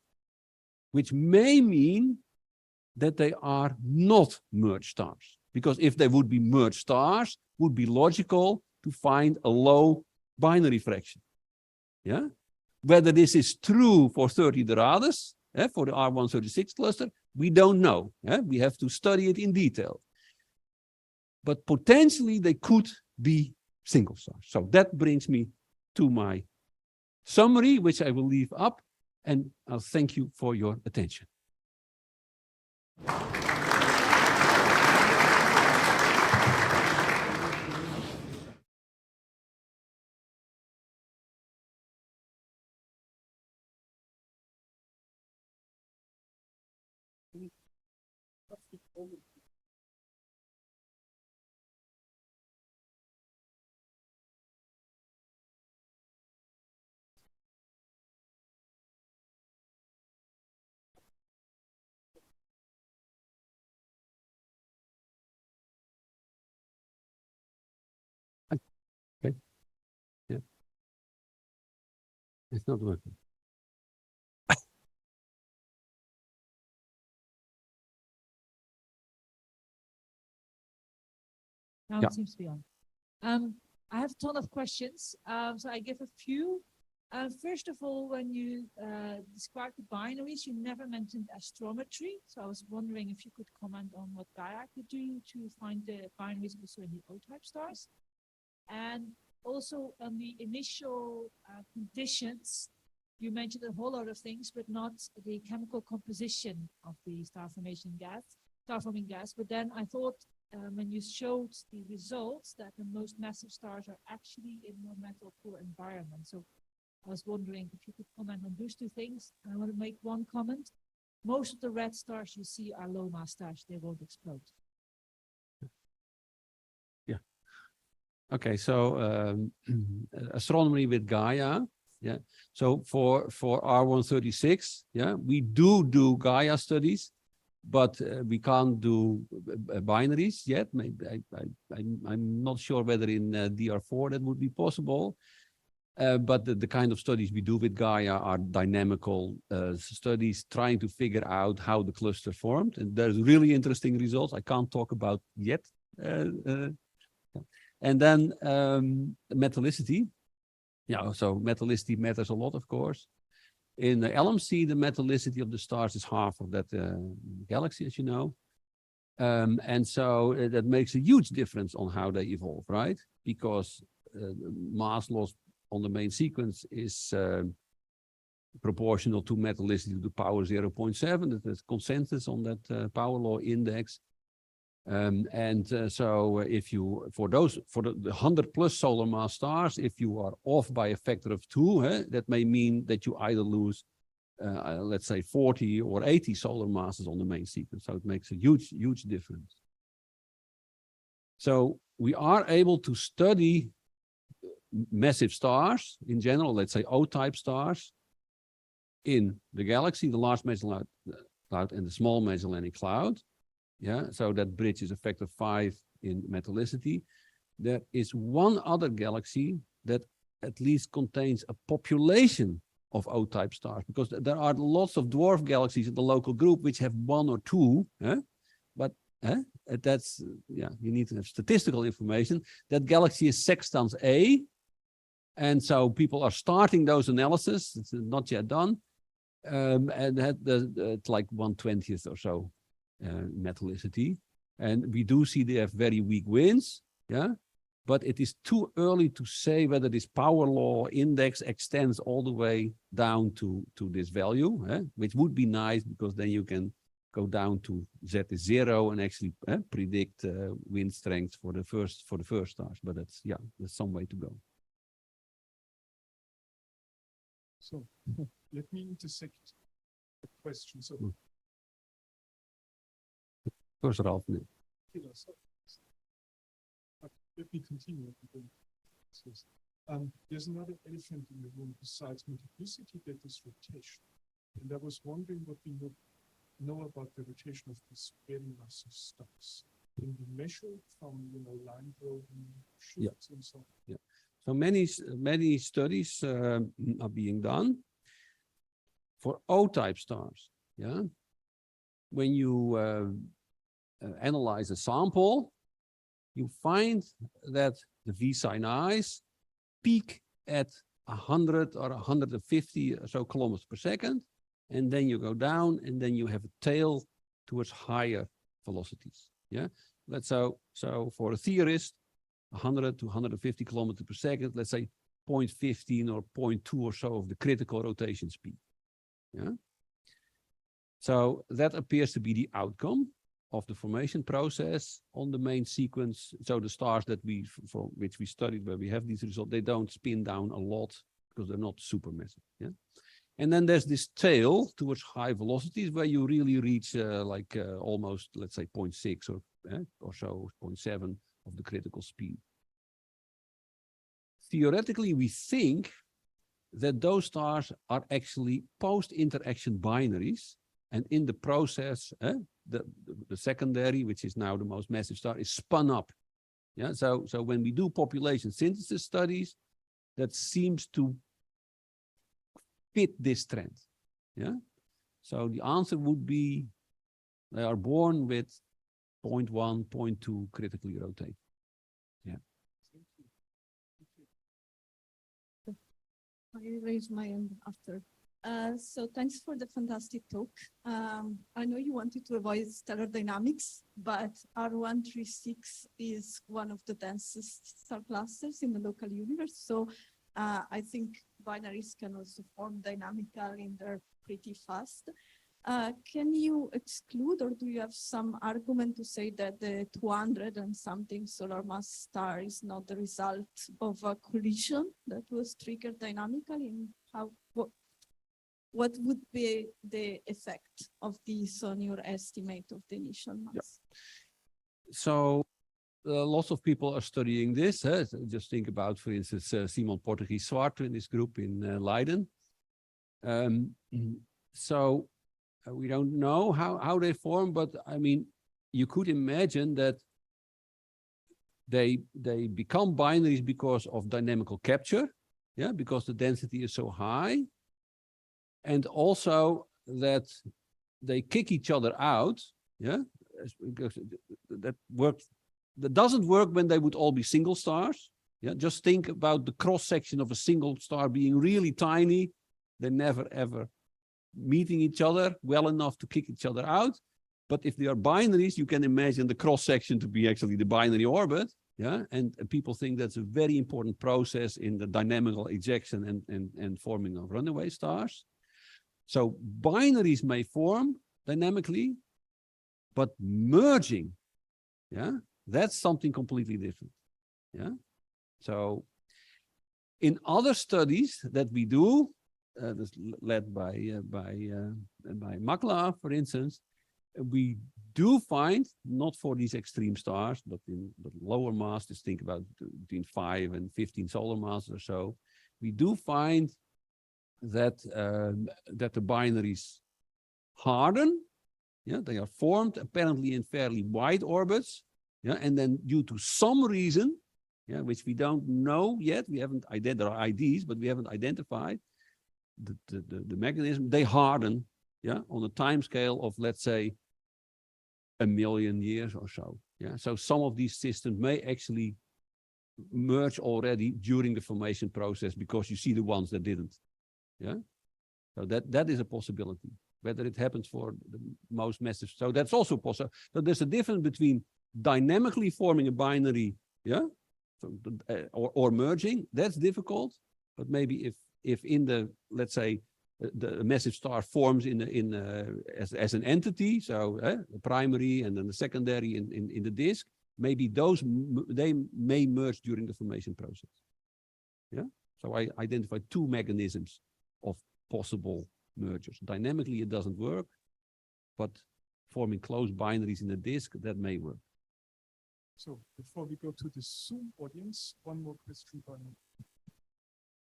which may mean that they are not merged stars. Because if they would be merged stars, it would be logical to find a low binary fraction. Yeah? Whether this is true for 30 Doradus, for the R136 cluster, we don't know. We have to study it in detail. But potentially they could be single stars. So that brings me to my summary, which I will leave up, and I'll thank you for your attention. It's not working. Now Yeah. it seems to be on. I have a ton of questions, so I give a few. First of all, when you described the binaries, you never mentioned astrometry. So I was wondering if you could comment on what Gaia could do to find the binaries also in the O-type stars. And also on the initial conditions, you mentioned a whole lot of things, but not the chemical composition of the star forming gas. But then I thought when you showed the results that the most massive stars are actually in more metal poor environment. So I was wondering if you could comment on those two things. I want to make one comment. Most of the red stars you see are low mass stars. They won't explode. Yeah. Okay, so astronomy with Gaia. Yeah. So for R136, yeah, we do Gaia studies, but we can't do binaries yet. Maybe I'm not sure whether in DR4 that would be possible. But the kind of studies we do with Gaia are dynamical studies trying to figure out how the cluster formed. And there's really interesting results I can't talk about yet. And then metallicity. Yeah, so metallicity matters a lot, of course. In the LMC, the metallicity of the stars is half of that galaxy, as you know. And so that makes a huge difference on how they evolve, right? Because mass loss on the main sequence is proportional to metallicity to the power 0.7. There's consensus on that power law index. So if you, for the 100 plus solar mass stars, if you are off by a factor of 2, that may mean that you either lose, let's say 40 or 80 solar masses on the main sequence. So it makes a huge difference. So we are able to study massive stars in general, let's say O-type stars in the galaxy, the Large Magellanic Cloud and the Small Magellanic Cloud. Yeah, so that bridge is a factor 5 in metallicity. There is one other galaxy that at least contains a population of O-type stars, because there are lots of dwarf galaxies in the local group which have 1 or 2, but that's, yeah, you need to have statistical information. That galaxy is Sextans A, and so people are starting those analyses. It's not yet done, and it's like 1/20th or so metallicity, and we do see they have very weak winds, yeah, but it is too early to say whether this power law index extends all the way down to this value, which would be nice, because then you can go down to Z is 0 and actually predict wind strength for the first stars. But that's, yeah, there's some way to go. So let me intersect the question. So First, Ralph. Let me continue. There's another elephant in the room besides multiplicity, that is rotation. And I was wondering what we would know about the rotation of these very massive stars. Can we measure it from, line drawing shifts and so on? Yeah. So many studies are being done for O-type stars. Yeah. When you analyze a sample, you find that the V sin i's peak at 100 or 150 or so kilometers per second, and then you go down, and then you have a tail towards higher velocities. Yeah, so for a theorist, 100 to 150 kilometers per second, let's say 0.15 or 0.2 or so of the critical rotation speed. Yeah. So that appears to be the outcome of the formation process on the main sequence. So the stars that for which we studied, where we have these results, they don't spin down a lot because they're not supermassive. Yeah. And then there's this tail towards high velocities where you really reach almost, let's say, 0.6 or so, 0.7 of the critical speed. Theoretically, we think that those stars are actually post-interaction binaries, and in the process, the secondary, which is now the most massive star, is spun up. Yeah, so when we do population synthesis studies, that seems to fit this trend. Yeah. So the answer would be they are born with 0.1, 0.2 critically rotate. Yeah. I raise my hand after. So thanks for the fantastic talk. I know you wanted to avoid stellar dynamics, but R136 is one of the densest star clusters in the local universe. So I think binaries can also form dynamically and they're pretty fast. Can you exclude, or do you have some argument to say that the 200 and something solar mass star is not the result of a collision that was triggered dynamically? And how, what would be the effect of this on your estimate of the initial mass? Yeah. So lots of people are studying this. So just think about, for instance, Simon Portuguese-Zwart in this group in Leiden. So we don't know how they form, but I mean, you could imagine that they become binaries because of dynamical capture, yeah, because the density is so high, and also that they kick each other out, yeah, because that works. That doesn't work when they would all be single stars. Yeah, just think about the cross section of a single star being really tiny. They never ever meeting each other well enough to kick each other out. But if they are binaries, you can imagine the cross section to be actually the binary orbit. Yeah, and people think that's a very important process in the dynamical ejection and forming of runaway stars. So binaries may form dynamically, but merging, yeah, that's something completely different. Yeah, so in other studies that we do, that's led by Makla, for instance, we do find, not for these extreme stars, but in the lower mass, just think about between 5 and 15 solar masses or so, we do find that that the binaries harden. Yeah, they are formed apparently in fairly wide orbits. Yeah, and then due to some reason, yeah, which we don't know yet, we haven't identified, there are IDs, but we haven't identified the mechanism, they harden, yeah, on a time scale of, let's say, 1 million years or so. Yeah, so some of these systems may actually merge already during the formation process because you see the ones that didn't. Yeah, so that is a possibility. Whether it happens for the most massive, so that's also possible. So there's a difference between dynamically forming a binary, yeah, so, or merging. That's difficult, but maybe if in the, let's say, the massive star forms as an entity, so the primary and then the secondary in the disk, maybe they may merge during the formation process. Yeah, so I identified 2 mechanisms of possible mergers. Dynamically, it doesn't work, but forming close binaries in a disk, that may work. So before we go to the Zoom audience, one more question by me.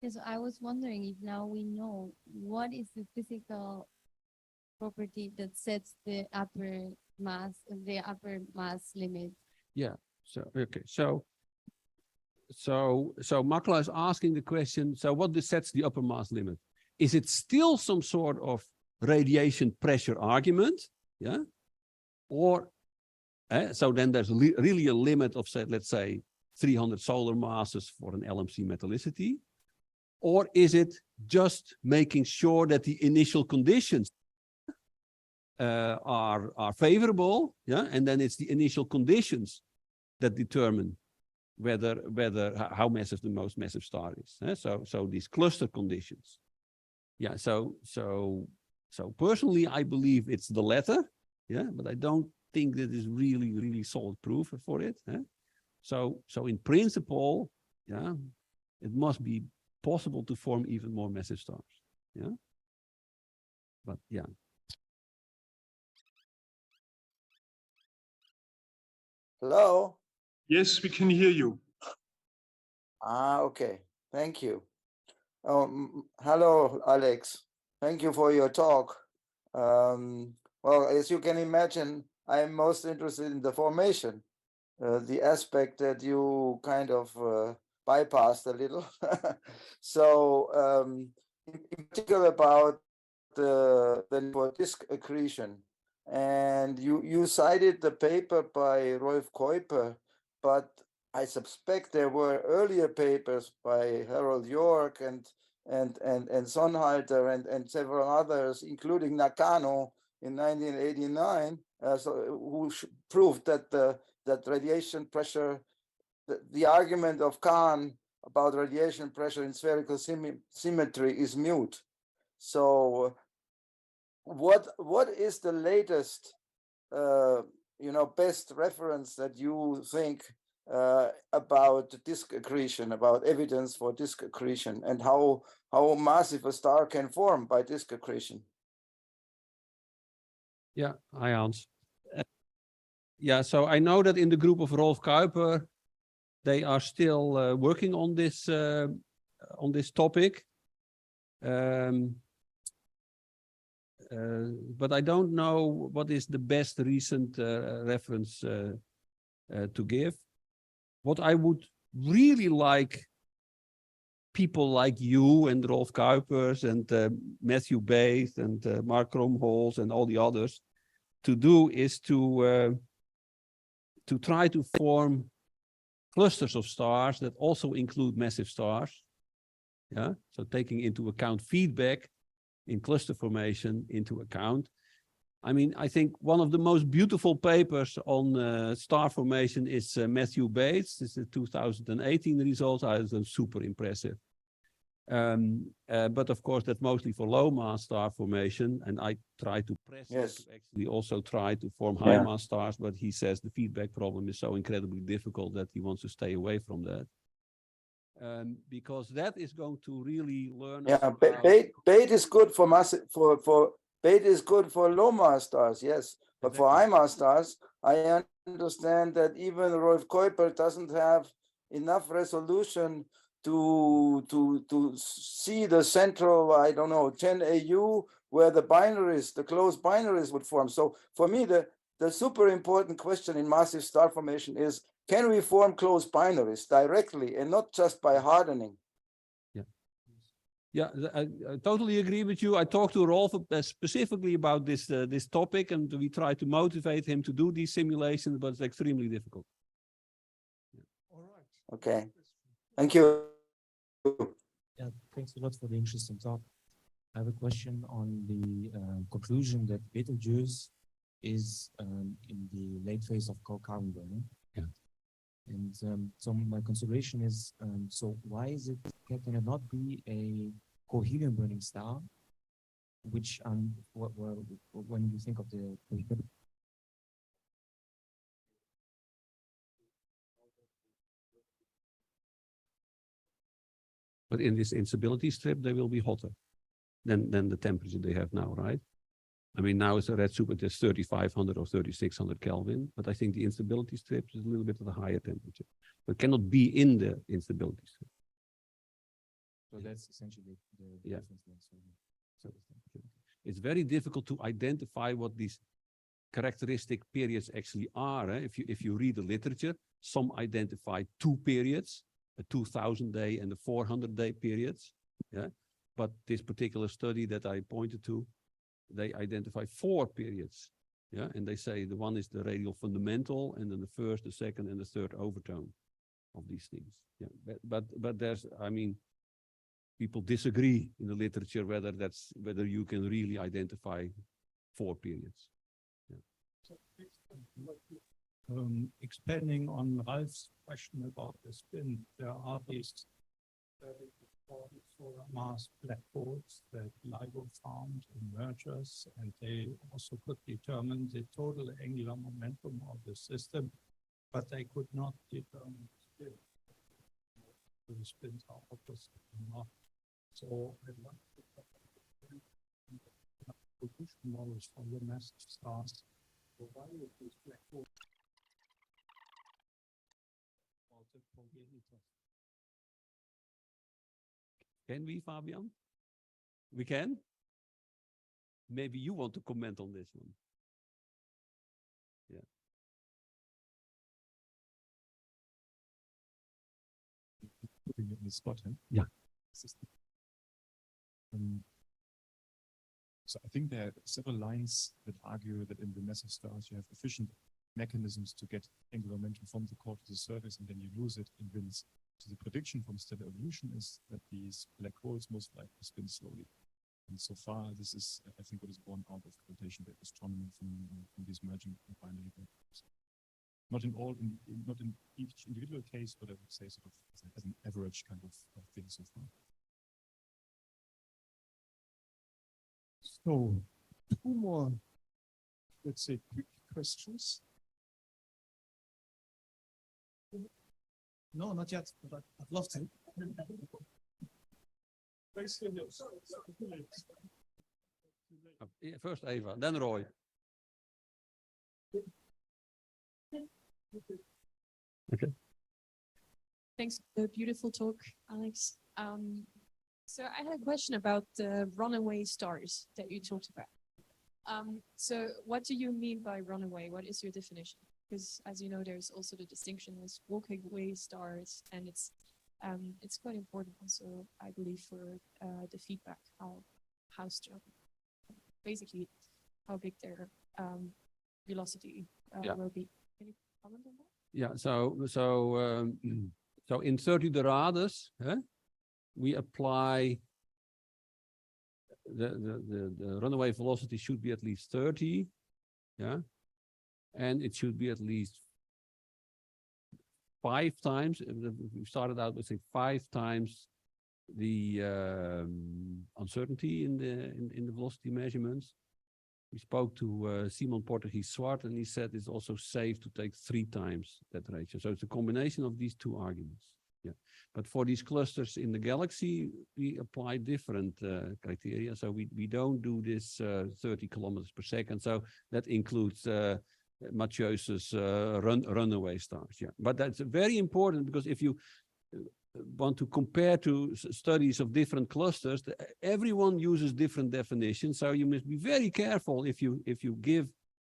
Yes, I was wondering if now we know what is the physical property that sets the upper mass limit. Yeah. So okay. So Makla is asking the question. So what sets the upper mass limit? Is it still some sort of radiation pressure argument? Yeah. Or so then there's really a limit of, say, let's say 300 solar masses for an LMC metallicity. Or is it just making sure that the initial conditions are favorable, yeah, and then it's the initial conditions that determine how massive the most massive star is. So these cluster conditions, yeah. So personally, I believe it's the latter, yeah, but I don't think that is really solid proof for it. So in principle, yeah, it must be possible to form even more massive stars. Yeah. But yeah. Hello? Yes, we can hear you. Okay. Thank you. Hello, Alex. Thank you for your talk. Well, as you can imagine, I'm most interested in the formation, the aspect that you kind of bypassed a little. So in particular about the disk accretion. And you cited the paper by Rolf Kuiper, but I suspect there were earlier papers by Harold York and Sonnhalter and several others, including Nakano in 1989, who proved that that radiation pressure, the argument of Kahn about radiation pressure in spherical symmetry is mute. So what is the latest best reference that you think about disk accretion, about evidence for disk accretion, and how massive a star can form by disk accretion? Yeah, hi Hans. Yeah, so I know that in the group of Rolf Kuiper, they are still working on this topic. But I don't know what is the best recent reference to give. What I would really like people like you and Rolf Kuipers and Matthew Bates and Mark Kromholz and all the others to do is to try to form clusters of stars that also include massive stars. Yeah, so taking into account feedback in cluster formation into account. I mean, I think one of the most beautiful papers on star formation is Matthew Bates. This is the 2018 results. I was super impressive. But of course, that's mostly for low mass star formation. And I try to press him to actually also try to form high mass stars. But he says the feedback problem is so incredibly difficult that he wants to stay away from that. Because that is going to really learn. Yeah, Bait is good for Bait is good for low mass stars, yes. But exactly. For high mass stars, I understand that even Rolf Kuiper doesn't have enough resolution to see the central, I don't know, 10 AU where the binaries, the closed binaries would form. So for me, the super important question in massive star formation is, can we form closed binaries directly and not just by hardening? Yeah, I totally agree with you. I talked to Rolf specifically about this topic, and we try to motivate him to do these simulations, but it's extremely difficult. All right. Okay. Thank you. Yeah, thanks a lot for the interesting talk. I have a question on the conclusion that Betelgeuse is in the late phase of carbon burning. Yeah. And so my consideration is, so why is it, can it not be a co-helium burning star, which when you think of the but in this instability strip, they will be hotter than the temperature they have now, right? I mean, now it's a red super, it's 3,500 or 3,600 Kelvin, but I think the instability strip is a little bit of a higher temperature, but cannot be in the instability strip. So that's essentially the difference. So it's very difficult to identify what these characteristic periods actually are. If you read the literature, some identify two periods, a 2,000-day and a 400-day periods. Yeah, but this particular study that I pointed to, they identify 4 periods. Yeah, and they say the one is the radial fundamental, and then the first, the second, and the third overtone of these things. Yeah, but there's, I mean, people disagree in the literature whether you can really identify 4 periods. Yeah. Expanding on Ralph's question about the spin, there are these solar mass black holes that LIGO found in mergers, and they also could determine the total angular momentum of the system, but they could not determine the spin. The spins are opposite or not. So I'd like to position models for the massive stars. So why would these black holes also progenitor? Can we, Fabian? We can? Maybe you want to comment on this one. Yeah. Putting it in the spot, huh? Yeah. So I think there are several lines that argue that in the massive stars you have efficient mechanisms to get angular momentum from the core to the surface, and then you lose it in winds. So the prediction from stellar evolution is that these black holes most likely spin slowly. And so far, this is, I think, what is born out of gravitational astronomy from these merging binary black holes. Not in each individual case, but I would say sort of as an average kind of thing so far. So, two more, let's say, quick questions. No, not yet, but I'd love to. First Eva, then Roy. Okay. Thanks for the beautiful talk, Alex. So I had a question about the runaway stars that you talked about. So what do you mean by runaway? What is your definition? Because as you know, there's also the distinction as walking away stars, and it's quite important also, I believe, for the feedback, how strong, basically, how big their velocity will be. Can you comment on that? Yeah, so in 30 derades, we apply the runaway velocity should be at least 30, yeah, and it should be at least 5 times. We started out with say 5 times the uncertainty in the velocity measurements. We spoke to Simon Portuguese-Zwart, and he said it's also safe to take 3 times that ratio. So it's a combination of these 2 arguments. Yeah, but for these clusters in the galaxy, we apply different criteria. So we don't do this 30 kilometers per second. So that includes Mathieu's runaway stars. Yeah, but that's very important, because if you want to compare to studies of different clusters, everyone uses different definitions. So you must be very careful if you give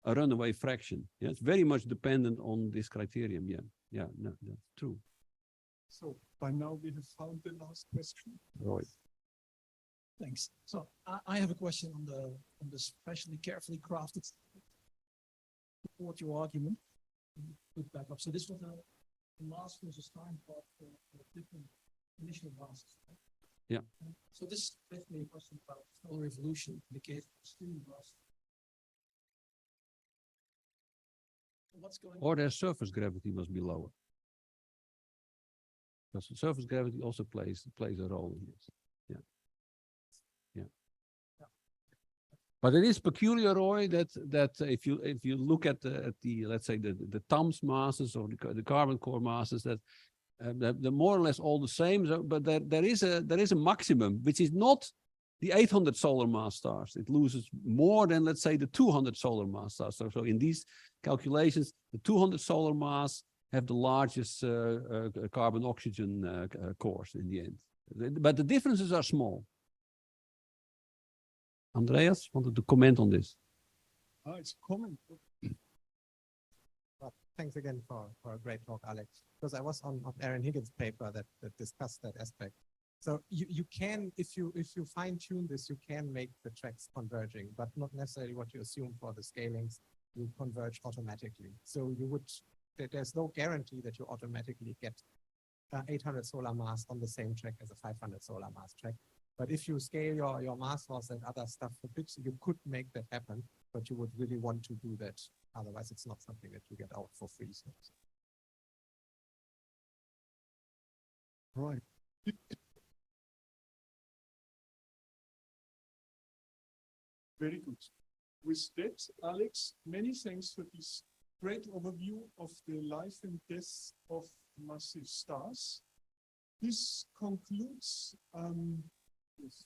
a runaway fraction. Yeah, it's very much dependent on this criterion. Yeah, no, that's true. So by now we have found the last question. Right. Thanks. So I have a question on the especially carefully crafted support your argument. Put back up. So this was a mass versus time part for different initial masses. Right? Yeah. So this is basically a question about stellar evolution in the case of streaming mass. What's going on? Or their surface gravity must be lower. Because surface gravity also plays a role in this. Yeah. But it is peculiar, Roy, that if you look at the let's say the TAMS masses or the carbon core masses, that they're more or less all the same. So, but there is a maximum, which is not the 800 solar mass stars. It loses more than, let's say, the 200 solar mass stars. So in these calculations, the 200 solar mass have the largest carbon oxygen cores in the end. But the differences are small. Andreas wanted to comment on this. It's a comment. Well, thanks again for a great talk, Alex. Because I was on Aaron Higgins' paper that discussed that aspect. So you can, if you fine tune this, you can make the tracks converging, but not necessarily what you assume for the scalings. You converge automatically. So there's no guarantee that you automatically get 800 solar mass on the same track as a 500 solar mass track. But if you scale your mass loss and other stuff for bits, you could make that happen, but you would really want to do that. Otherwise, it's not something that you get out for free. So. Right. Very good. With that, Alex, many thanks for this great overview of the life and death of massive stars. This concludes this.